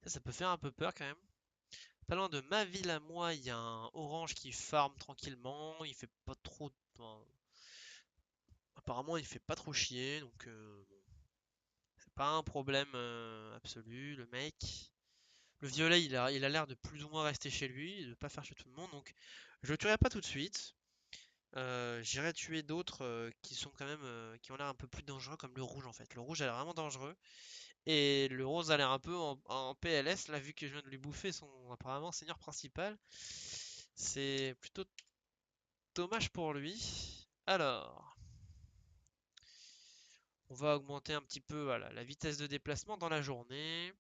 Ça peut faire un peu peur quand même. Pas loin de ma ville à moi, il y a un orange qui farm tranquillement. Il fait pas trop. Enfin, apparemment, il fait pas trop chier, donc bon, c'est pas un problème absolu, le mec. Le violet, il a l'air de plus ou moins rester chez lui, de pas faire chez tout le monde, donc je le tuerai pas tout de suite. J'irai tuer d'autres qui sont quand même qui ont l'air un peu plus dangereux, comme le rouge en fait. Le rouge a l'air vraiment dangereux et le rose a l'air un peu en PLS là, vu que je viens de lui bouffer son apparemment seigneur principal. C'est plutôt dommage pour lui. Alors, on va augmenter un petit peu voilà, la vitesse de déplacement dans la journée.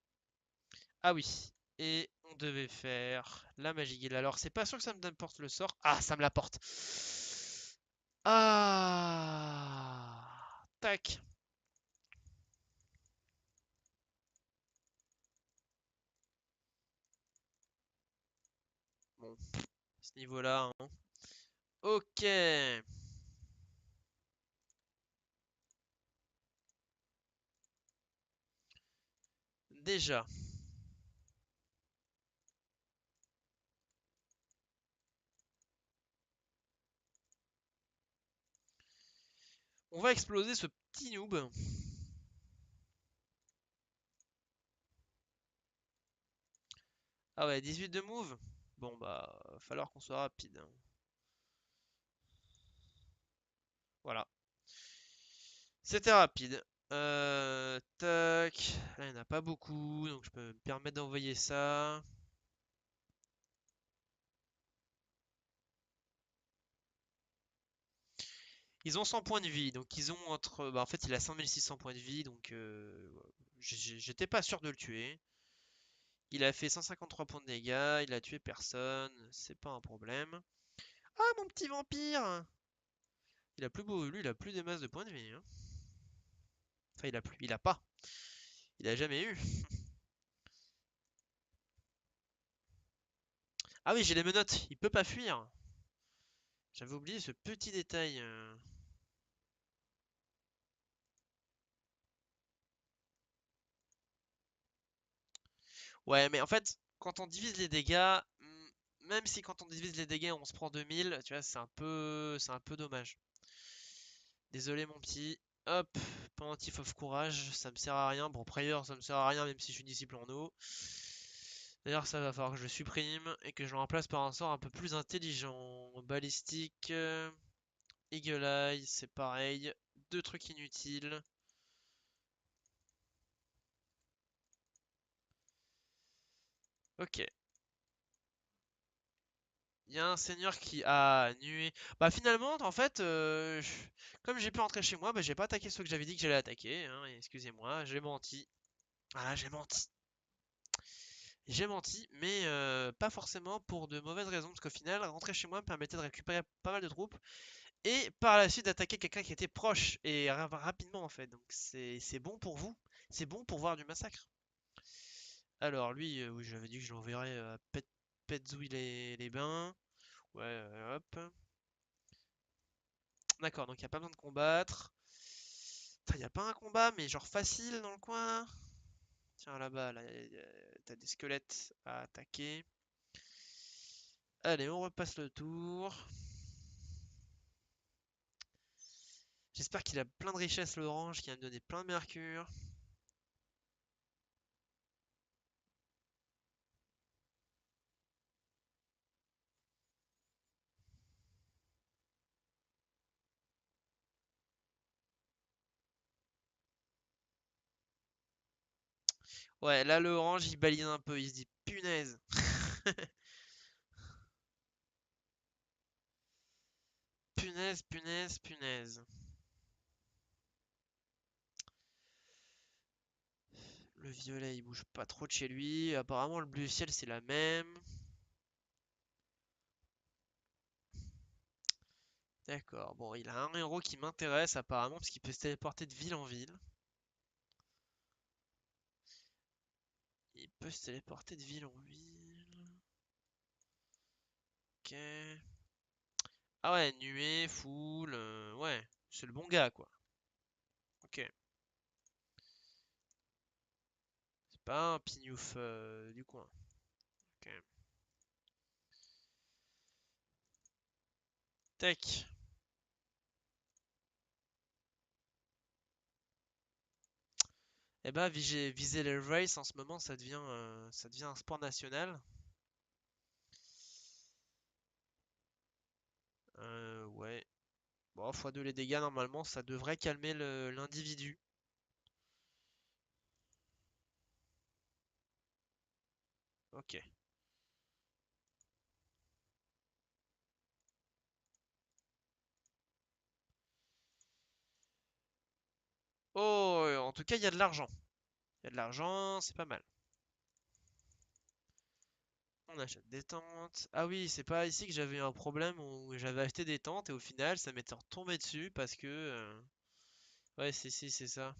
Ah oui, et On devait faire la magie guilde. Alors, c'est pas sûr que ça me apporte le sort. Ah, ça me l'apporte. Ah. Tac. Bon, à ce niveau-là, hein. Ok. Déjà. On va exploser ce petit noob. Ah ouais, 18 de move. Bon bah, va falloir qu'on soit rapide, hein. Voilà. C'était rapide. Tac. Là, il n'y en a pas beaucoup, donc je peux me permettre d'envoyer ça. Ils ont 100 points de vie, donc ils ont entre... Bah, en fait, il a 5600 points de vie, donc j'étais pas sûr de le tuer. Il a fait 153 points de dégâts, il a tué personne, c'est pas un problème. Ah, mon petit vampire! Il a plus beau, lui, il a plus des masses de points de vie, hein. Enfin, il a plus, il a pas. Il a jamais eu. Ah oui, j'ai les menottes, il peut pas fuir. J'avais oublié ce petit détail. Ouais, mais en fait, quand on divise les dégâts, même si quand on divise les dégâts on se prend 2000, tu vois, c'est un peu dommage. Désolé mon petit. Hop, pendentif of courage, ça me sert à rien. Bon, prieur, ça me sert à rien même si je suis disciple en eau. D'ailleurs, ça va falloir que je le supprime et que je le remplace par un sort un peu plus intelligent. Balistique, Eagle Eye, c'est pareil. Deux trucs inutiles. Ok. Il y a un seigneur qui a nué. Bah finalement, en fait, comme j'ai pu rentrer chez moi, bah, j'ai pas attaqué ceux que j'avais dit que j'allais attaquer, hein, excusez-moi, j'ai menti. Ah, j'ai menti. J'ai menti, mais pas forcément pour de mauvaises raisons, parce qu'au final, rentrer chez moi me permettait de récupérer pas mal de troupes, et par la suite d'attaquer quelqu'un qui était proche, et rapidement en fait. Donc c'est bon pour vous, c'est bon pour voir du massacre. Alors lui, oui, j'avais dit que je l'enverrais à Petzouille les bains. Ouais, hop. D'accord, donc il n'y a pas besoin de combattre. Il n'y a pas un combat, mais genre facile dans le coin. Tiens, là-bas, là, t'as des squelettes à attaquer. Allez, on repasse le tour. J'espère qu'il a plein de richesses, l'orange, qui va me donner plein de mercure. Ouais, là, l'orange, il balise un peu. Il se dit, punaise. Punaise, punaise, punaise. Le violet, il bouge pas trop de chez lui. Apparemment, le bleu ciel, c'est la même. D'accord, bon, il a un héros qui m'intéresse apparemment, parce qu'il peut se téléporter de ville en ville. Il peut se téléporter de ville en ville. Ok. Ah ouais, nuée, foule, ouais, c'est le bon gars quoi. Ok. C'est pas un pignouf du coin. Ok. Tac. Eh ben, viser les races en ce moment, ça devient un sport national. Ouais. Bon, x2 les dégâts, normalement, ça devrait calmer l'individu. Ok. Oh, en tout cas, il y a de l'argent. Il y a de l'argent, c'est pas mal. On achète des tentes. Ah oui, c'est pas ici que j'avais eu un problème où j'avais acheté des tentes et au final ça m'était retombé dessus parce que... Ouais, si, c'est ça.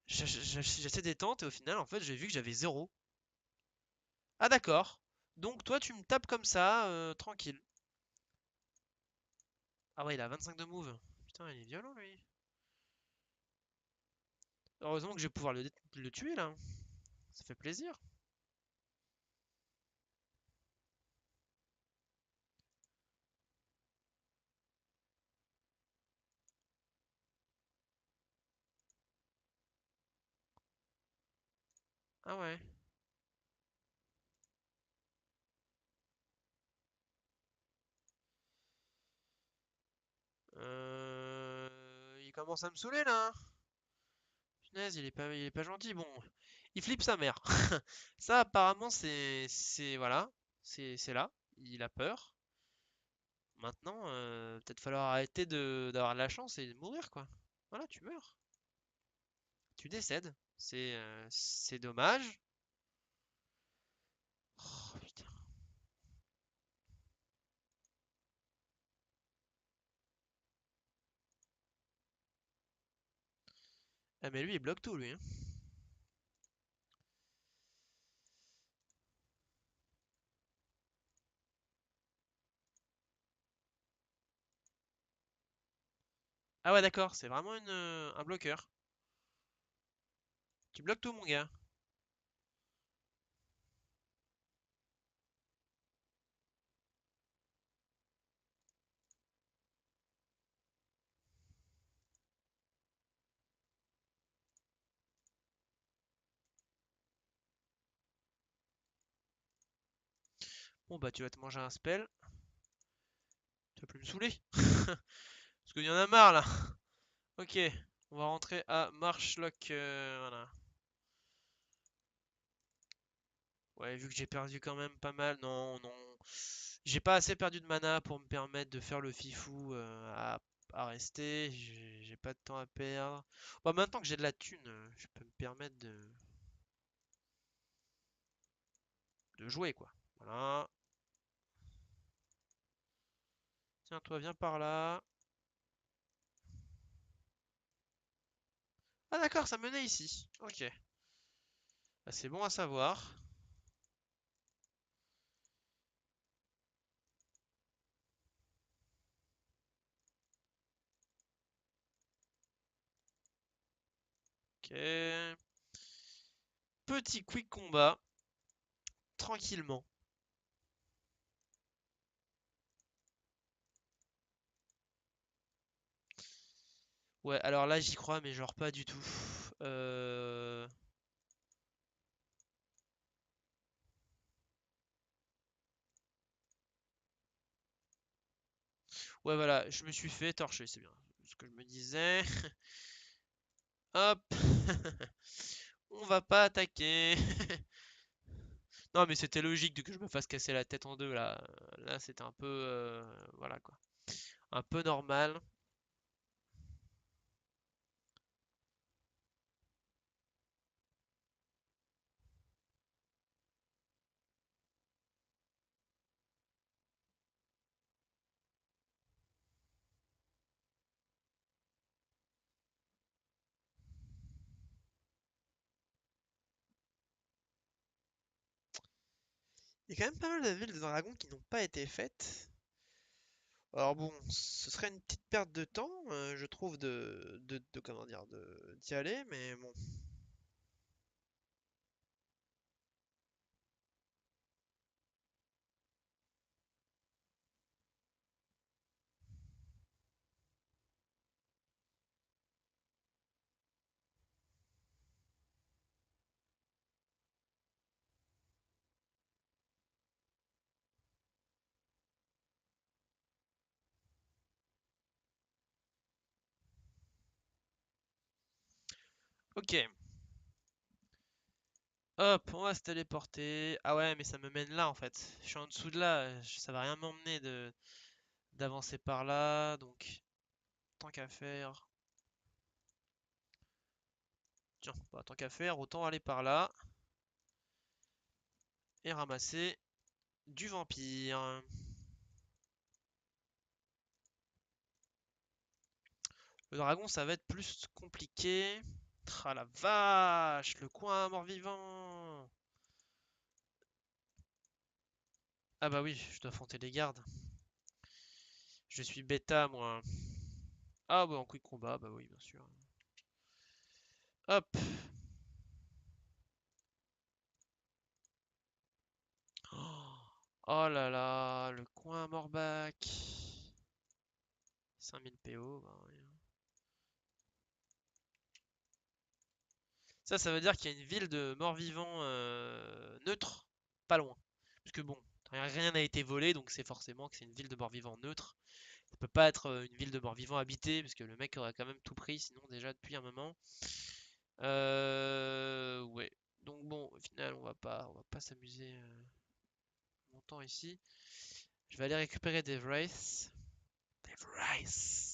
J'ai acheté des tentes et au final en fait j'ai vu que j'avais zéro. Ah d'accord. Donc toi tu me tapes comme ça, tranquille. Ah ouais, il a 25 de move. Putain, il est violent lui. Heureusement que je vais pouvoir le tuer là. Ça fait plaisir. Ah ouais. Il commence à me saouler là, hein. Punaise, il est pas gentil. Bon, il flippe sa mère. Ça, apparemment, voilà, c'est là. Il a peur. Maintenant, peut-être falloir arrêter d'avoir de la chance et de mourir, quoi. Voilà, tu meurs. Tu décèdes. C'est dommage. Oh, putain. Ah, mais lui, il bloque tout, lui, hein. Ah ouais, d'accord, c'est vraiment un bloqueur. Tu bloques tout, mon gars. Bon, bah, tu vas te manger un spell. Tu vas plus me saouler. Parce qu'il y en a marre, là. Ok, on va rentrer à Marshlock. Voilà. Ouais, vu que j'ai perdu quand même pas mal. Non, non. J'ai pas assez perdu de mana pour me permettre de faire le fifou à rester. J'ai pas de temps à perdre. Bon, maintenant que j'ai de la thune, je peux me permettre de jouer, quoi. Voilà. Tiens, toi, viens par là. Ah, d'accord, ça menait ici. Ok. Ah, c'est bon à savoir. Ok. Petit quick combat. Tranquillement. Ouais, alors là, j'y crois, mais genre pas du tout. Euh... Ouais, voilà, je me suis fait torcher, c'est bien ce que je me disais. Hop, on va pas attaquer. Non, mais c'était logique que je me fasse casser la tête en deux là. Là, c'était un peu, voilà quoi, un peu normal. Il y a quand même pas mal de villes de dragons qui n'ont pas été faites. Alors bon, ce serait une petite perte de temps, je trouve, comment dire, d'y aller, mais bon. Ok, hop, on va se téléporter. Ah ouais, mais ça me mène là en fait. Je suis en dessous de là, ça va rien m'emmener d'avancer par là, donc tant qu'à faire. Tiens, bah, tant qu'à faire, autant aller par là. et ramasser du vampire. Le dragon, ça va être plus compliqué. Ah la vache, le coin mort-vivant. Ah bah oui, je dois affronter les gardes. Je suis bêta, moi. Ah bah en quick combat, bah oui, bien sûr. Hop. Oh là là, le coin Morbac. 5000 PO, bah oui. Ça veut dire qu'il y a une ville de morts-vivants neutre, pas loin. Parce que bon, rien n'a été volé, donc c'est forcément que c'est une ville de morts-vivants neutre. Ça peut pas être une ville de morts-vivants habitée, parce que le mec aurait quand même tout pris, sinon déjà depuis un moment. Ouais. Donc bon, au final, on va pas s'amuser longtemps ici. Je vais aller récupérer des Wraiths. Des Wraiths.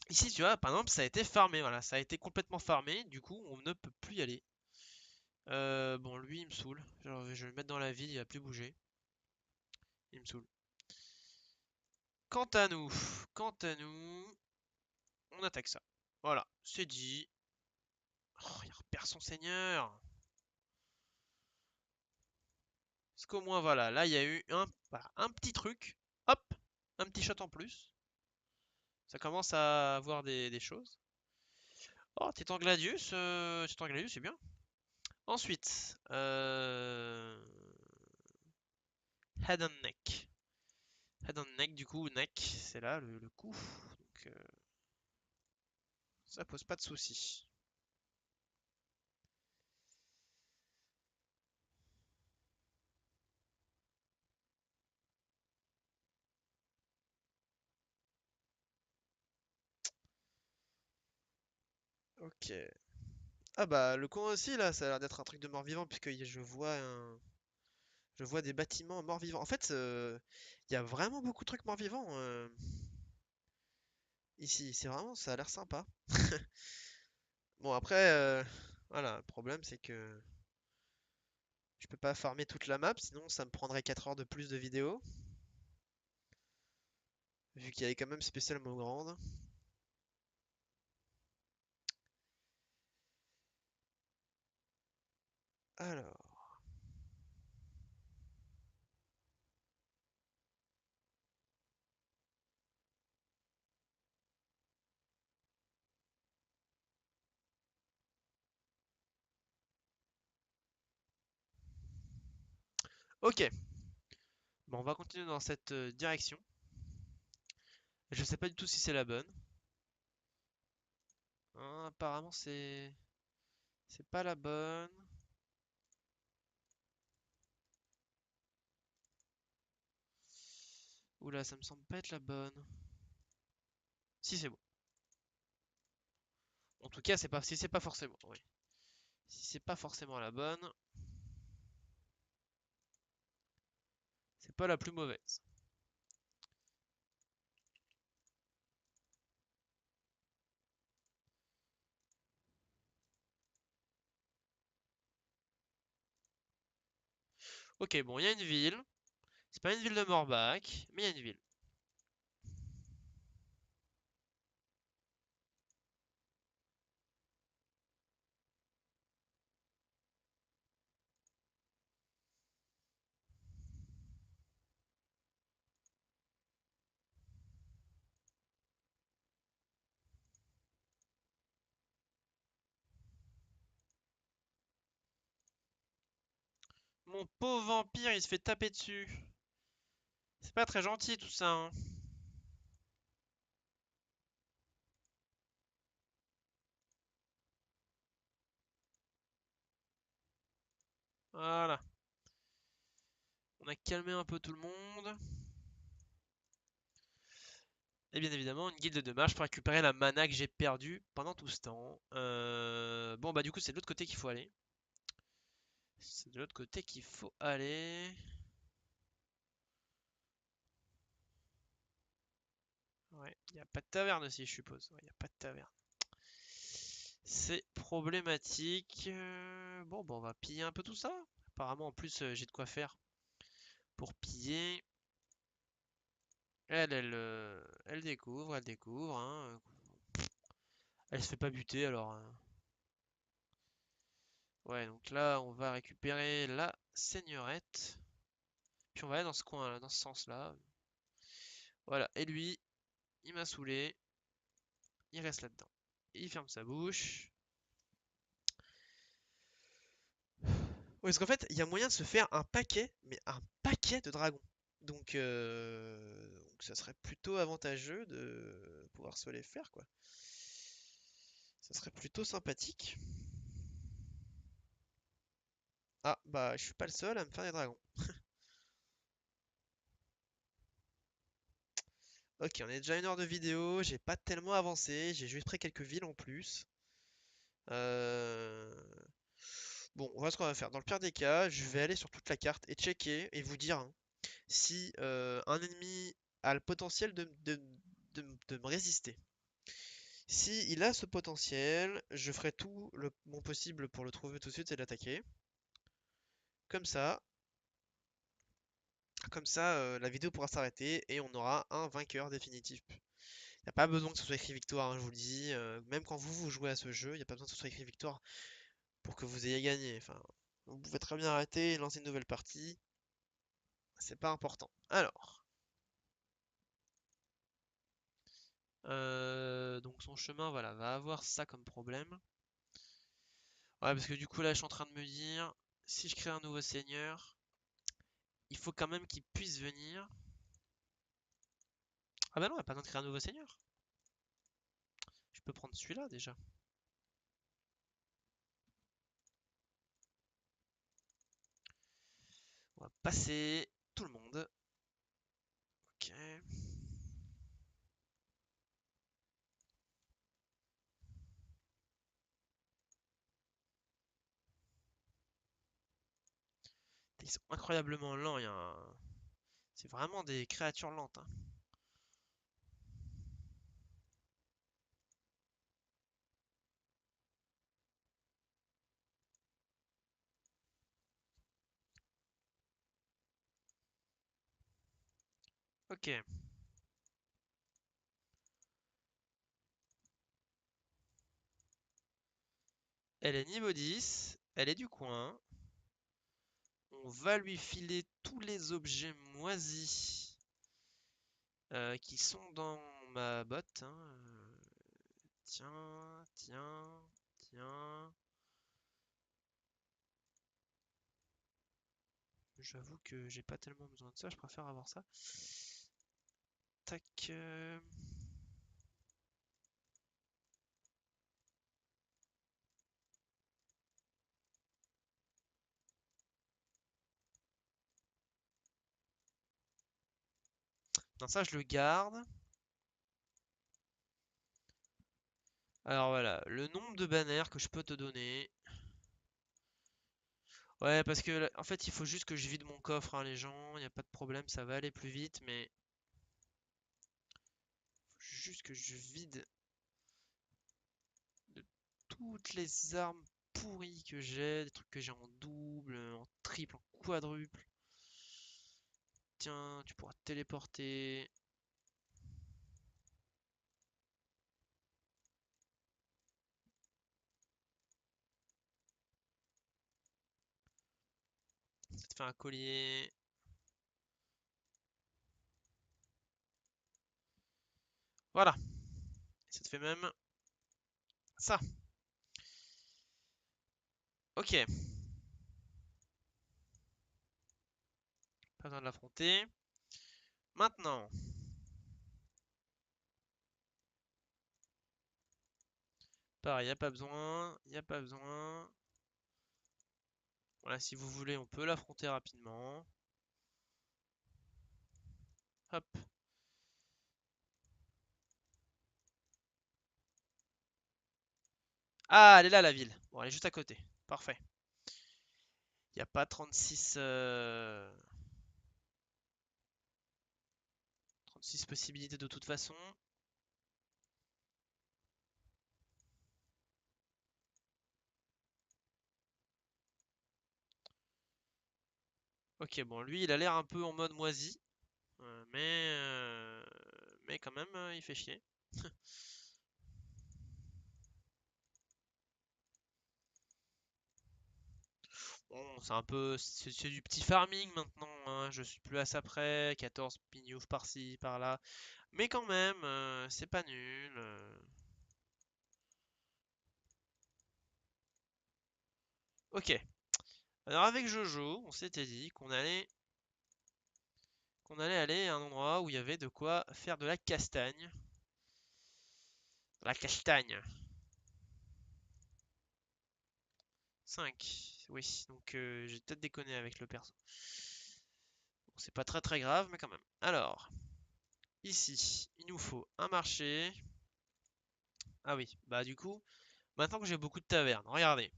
Ici, tu vois, par exemple, ça a été farmé, voilà, ça a été complètement farmé, du coup, on ne peut plus y aller. Bon, lui, il me saoule. Genre, je vais le mettre dans la ville, il va plus bouger. Il me saoule. Quant à nous, quant à nous, on attaque ça. Voilà, c'est dit. Oh, il repère son seigneur. Parce qu'au moins, voilà, là, il y a eu voilà, un petit truc. Hop, un petit shot en plus. Ça commence à avoir des choses. Oh, Titan Gladius, c'est bien. Ensuite, Head and Neck. Head and Neck, du coup, Neck, c'est là le coup. Donc, ça pose pas de soucis. Ok. Ah bah le coin aussi là, ça a l'air d'être un truc de mort-vivant puisque je vois des bâtiments morts-vivants. En fait, il y a vraiment beaucoup de trucs morts-vivants ici. C'est vraiment, ça a l'air sympa. Bon après, voilà, le problème c'est que je peux pas farmer toute la map, sinon ça me prendrait 4 heures de plus de vidéo, vu qu'elle est quand même spécialement grande. Alors, ok. Bon, on va continuer dans cette direction. Je sais pas du tout si c'est la bonne. Hein, apparemment c'est pas la bonne. Oula, ça me semble pas être la bonne. Si c'est bon. En tout cas, c'est pas si c'est pas forcément, oui. Si c'est pas forcément la bonne, c'est pas la plus mauvaise. Ok, bon, il y a une ville. C'est pas une ville de Morbach, mais il y a une ville. Mon pauvre vampire, il se fait taper dessus. C'est pas très gentil tout ça, hein. Voilà. On a calmé un peu tout le monde. Et bien évidemment, une guilde de mage pour récupérer la mana que j'ai perdue pendant tout ce temps. Bon, bah du coup, c'est de l'autre côté qu'il faut aller. C'est de l'autre côté qu'il faut aller. Ouais, il n'y a pas de taverne aussi, je suppose. Ouais, il n'y a pas de taverne. C'est problématique. Bon, on va piller un peu tout ça. Apparemment, en plus, j'ai de quoi faire pour piller. Elle découvre, elle découvre, hein. Elle se fait pas buter alors, hein. Ouais, donc là, on va récupérer la seigneurette. Puis on va aller dans ce coin, là, dans ce sens-là. Voilà, et lui, il m'a saoulé. Il reste là-dedans. Il ferme sa bouche. Oui, parce qu'en fait, il y a moyen de se faire un paquet, mais un paquet de dragons. Donc ça serait plutôt avantageux de pouvoir se les faire, quoi. Ça serait plutôt sympathique. Ah, bah, je suis pas le seul à me faire des dragons. Ok, on est déjà à 1 heure de vidéo, j'ai pas tellement avancé, j'ai juste pris quelques villes en plus. Euh, Bon, on va ce qu'on va faire. Dans le pire des cas, je vais aller sur toute la carte et checker et vous dire, hein, si un ennemi a le potentiel de me résister. Si il a ce potentiel, je ferai tout mon possible pour le trouver tout de suite et l'attaquer. Comme ça, la vidéo pourra s'arrêter et on aura un vainqueur définitif. Il n'y a pas besoin que ce soit écrit victoire, hein, je vous le dis. Même quand vous jouez à ce jeu, il n'y a pas besoin que ce soit écrit victoire pour que vous ayez gagné. Enfin, vous pouvez très bien arrêter et lancer une nouvelle partie. C'est pas important. Alors, donc son chemin, voilà, va avoir ça comme problème. Ouais, parce que du coup là, je suis en train de me dire, si je crée un nouveau seigneur, il faut quand même qu'il puisse venir. Ah bah non, il n'y a pas besoin de créer un nouveau seigneur. Je peux prendre celui-là déjà. On va passer tout le monde. Ok. Ils sont incroyablement lents. C'est vraiment des créatures lentes, hein. Ok. Elle est niveau 10. Elle est du coin. On va lui filer tous les objets moisis qui sont dans ma botte, hein. Tiens, tiens, tiens. J'avoue que j'ai pas tellement besoin de ça, je préfère avoir ça. Tac. Non, ça je le garde. Alors voilà, le nombre de bannières que je peux te donner. Ouais, parce que en fait, il faut juste que je vide mon coffre, hein, les gens. Il n'y a pas de problème, ça va aller plus vite, mais faut juste que je vide de toutes les armes pourries que j'ai, des trucs que j'ai en double, en triple, en quadruple. Tiens, tu pourras te téléporter. Ça te fait un collier. Voilà. Ça te fait même ça. Ok. Pas besoin de l'affronter. Maintenant. Pareil, y a pas besoin. Y a pas besoin. Voilà, si vous voulez, on peut l'affronter rapidement. Hop. Ah, elle est là, la ville. Bon, elle est juste à côté. Parfait. Il n'y a pas 36, 36 possibilités de toute façon. Ok, bon, lui, il a l'air un peu en mode moisi, mais quand même, il fait chier. Bon, c'est un peu, c'est du petit farming maintenant, hein. Je suis plus à ça près, 14 pignouf par-ci, par-là. Mais quand même, c'est pas nul. Ok. Alors avec Jojo, on s'était dit qu'on allait aller à un endroit où il y avait de quoi faire de la castagne. La castagne. 5. Oui, donc j'ai peut-être déconné avec le perso. Bon, c'est pas très très grave, mais quand même. Alors, ici, il nous faut un marché. Ah oui, bah du coup, maintenant que j'ai beaucoup de tavernes, regardez.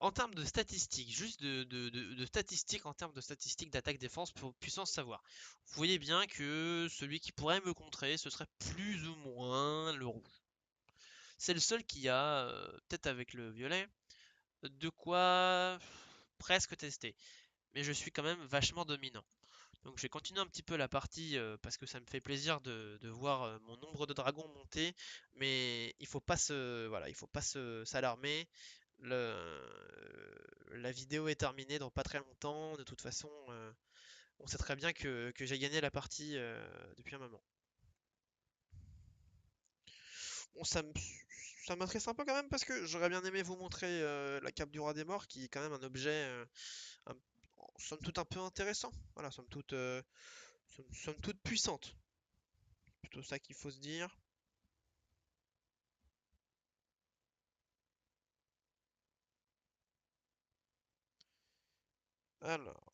En termes de statistiques, juste de statistiques, en termes de statistiques d'attaque-défense pour puissance savoir. Vous voyez bien que celui qui pourrait me contrer, ce serait plus ou moins le rouge. C'est le seul qui a, peut-être avec le violet, de quoi presque tester. Mais je suis quand même vachement dominant. Donc je vais continuer un petit peu la partie parce que ça me fait plaisir de voir mon nombre de dragons monter, mais il faut pas se, voilà, il faut pas s'alarmer. La vidéo est terminée dans pas très longtemps. De toute façon, on sait très bien que j'ai gagné la partie depuis un moment. Bon, ça m'intéresse un peu quand même parce que j'aurais bien aimé vous montrer la cape du roi des morts, qui est quand même un objet, un- somme toute un peu intéressant. Voilà, somme toute puissante. Plutôt ça qu'il faut se dire. Alors,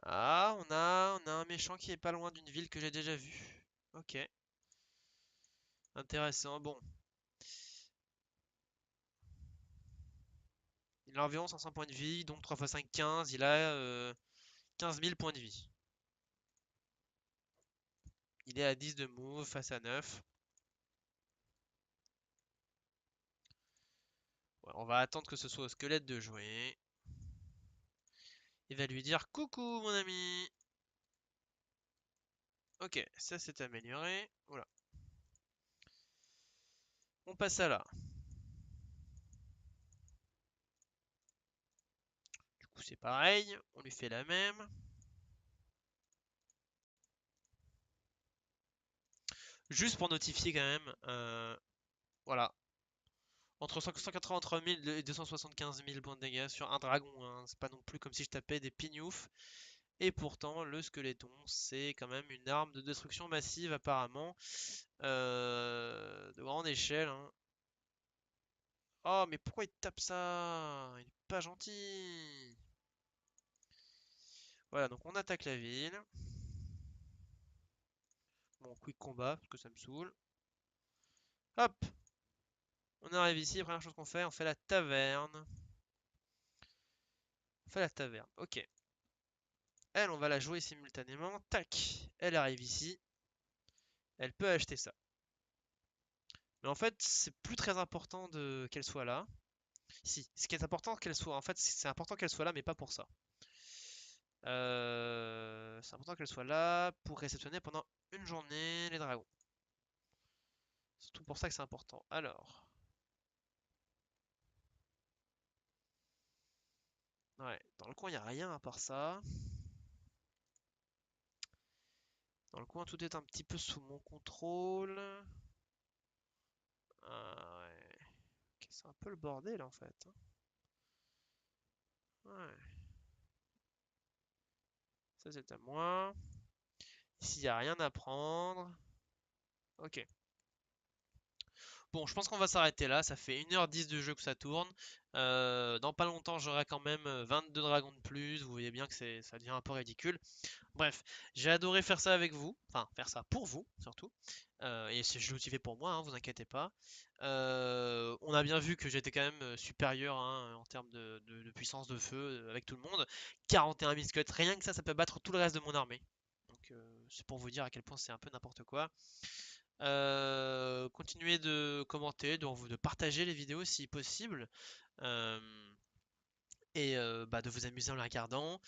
on a un méchant qui est pas loin d'une ville que j'ai déjà vue. Ok, intéressant. Bon, il a environ 500 points de vie, donc 3 x 5, 15. Il a 15 000 points de vie. Il est à 10 de move face à 9. Ouais, on va attendre que ce soit au squelette de jouer. Il va lui dire coucou mon ami. Ok, ça s'est amélioré. Voilà. On passe à là. Du coup, c'est pareil. On lui fait la même. Juste pour notifier quand même. Voilà. Entre 183 000 et 275 000 points de dégâts sur un dragon, hein. C'est pas non plus comme si je tapais des pignoufs. Et pourtant, le squeletton, c'est quand même une arme de destruction massive apparemment. De grande échelle, hein. Oh, mais pourquoi il tape ça? Il est pas gentil. Voilà, donc on attaque la ville. Bon, quick combat, parce que ça me saoule. Hop! On arrive ici, première chose qu'on fait, on fait la taverne. On fait la taverne, ok. Elle, on va la jouer simultanément. Tac! Elle arrive ici. Elle peut acheter ça. Mais en fait, c'est plus très important de qu'elle soit là. Si, ce qui est important qu'elle soit, en fait, c'est important qu'elle soit là, mais pas pour ça. C'est important qu'elle soit là pour réceptionner pendant une journée les dragons. C'est tout pour ça que c'est important. Alors, ouais, dans le coin, il n'y a rien à part ça. Dans le coin, tout est un petit peu sous mon contrôle. Ah, ouais. Ok, c'est un peu le bordel en fait, hein. Ouais, ça c'est à moi. Ici, il n'y a rien à prendre. Ok. Bon, je pense qu'on va s'arrêter là. Ça fait 1h10 de jeu que ça tourne. Dans pas longtemps, j'aurai quand même 22 dragons de plus. Vous voyez bien que ça devient un peu ridicule. Bref, j'ai adoré faire ça avec vous. Enfin, faire ça pour vous, surtout. Et je l'ai aussi fait pour moi, hein, vous inquiétez pas. On a bien vu que j'étais quand même supérieur, hein, en termes de puissance de feu avec tout le monde. 41 000 squelettes, rien que ça peut battre tout le reste de mon armée. Donc c'est pour vous dire à quel point c'est un peu n'importe quoi. Continuez de commenter, de partager les vidéos si possible. euh, et de vous amuser en les regardant.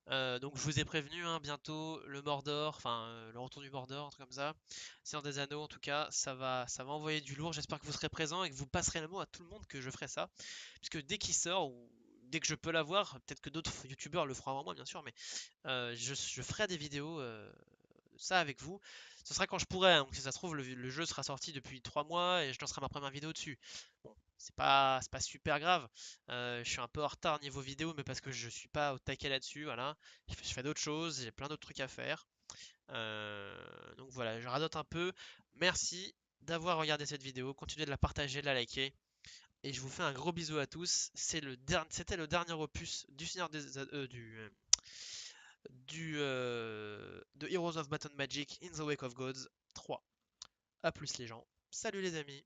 Donc je vous ai prévenu, hein, bientôt le Mordor, enfin le retour du Mordor, un truc comme ça. Seigneur des Anneaux, en tout cas, ça va envoyer du lourd. J'espère que vous serez présents et que vous passerez le mot à tout le monde que je ferai ça. Puisque dès qu'il sort, ou dès que je peux l'avoir, peut-être que d'autres youtubeurs le feront avant moi, bien sûr, mais je ferai des vidéos ça avec vous. Ce sera quand je pourrai, hein. Donc si ça se trouve, le jeu sera sorti depuis 3 mois et je lancerai ma première vidéo dessus. Bon, c'est pas super grave. Je suis un peu en retard niveau vidéo, mais parce que je suis pas au taquet là-dessus, voilà. Je fais d'autres choses, j'ai plein d'autres trucs à faire. Donc voilà, je radote un peu. Merci d'avoir regardé cette vidéo. Continuez de la partager, de la liker. Et je vous fais un gros bisou à tous. C'était le dernier opus du Seigneur des de Heroes of Baton Magic in the Wake of Gods 3. A plus les gens. Salut les amis.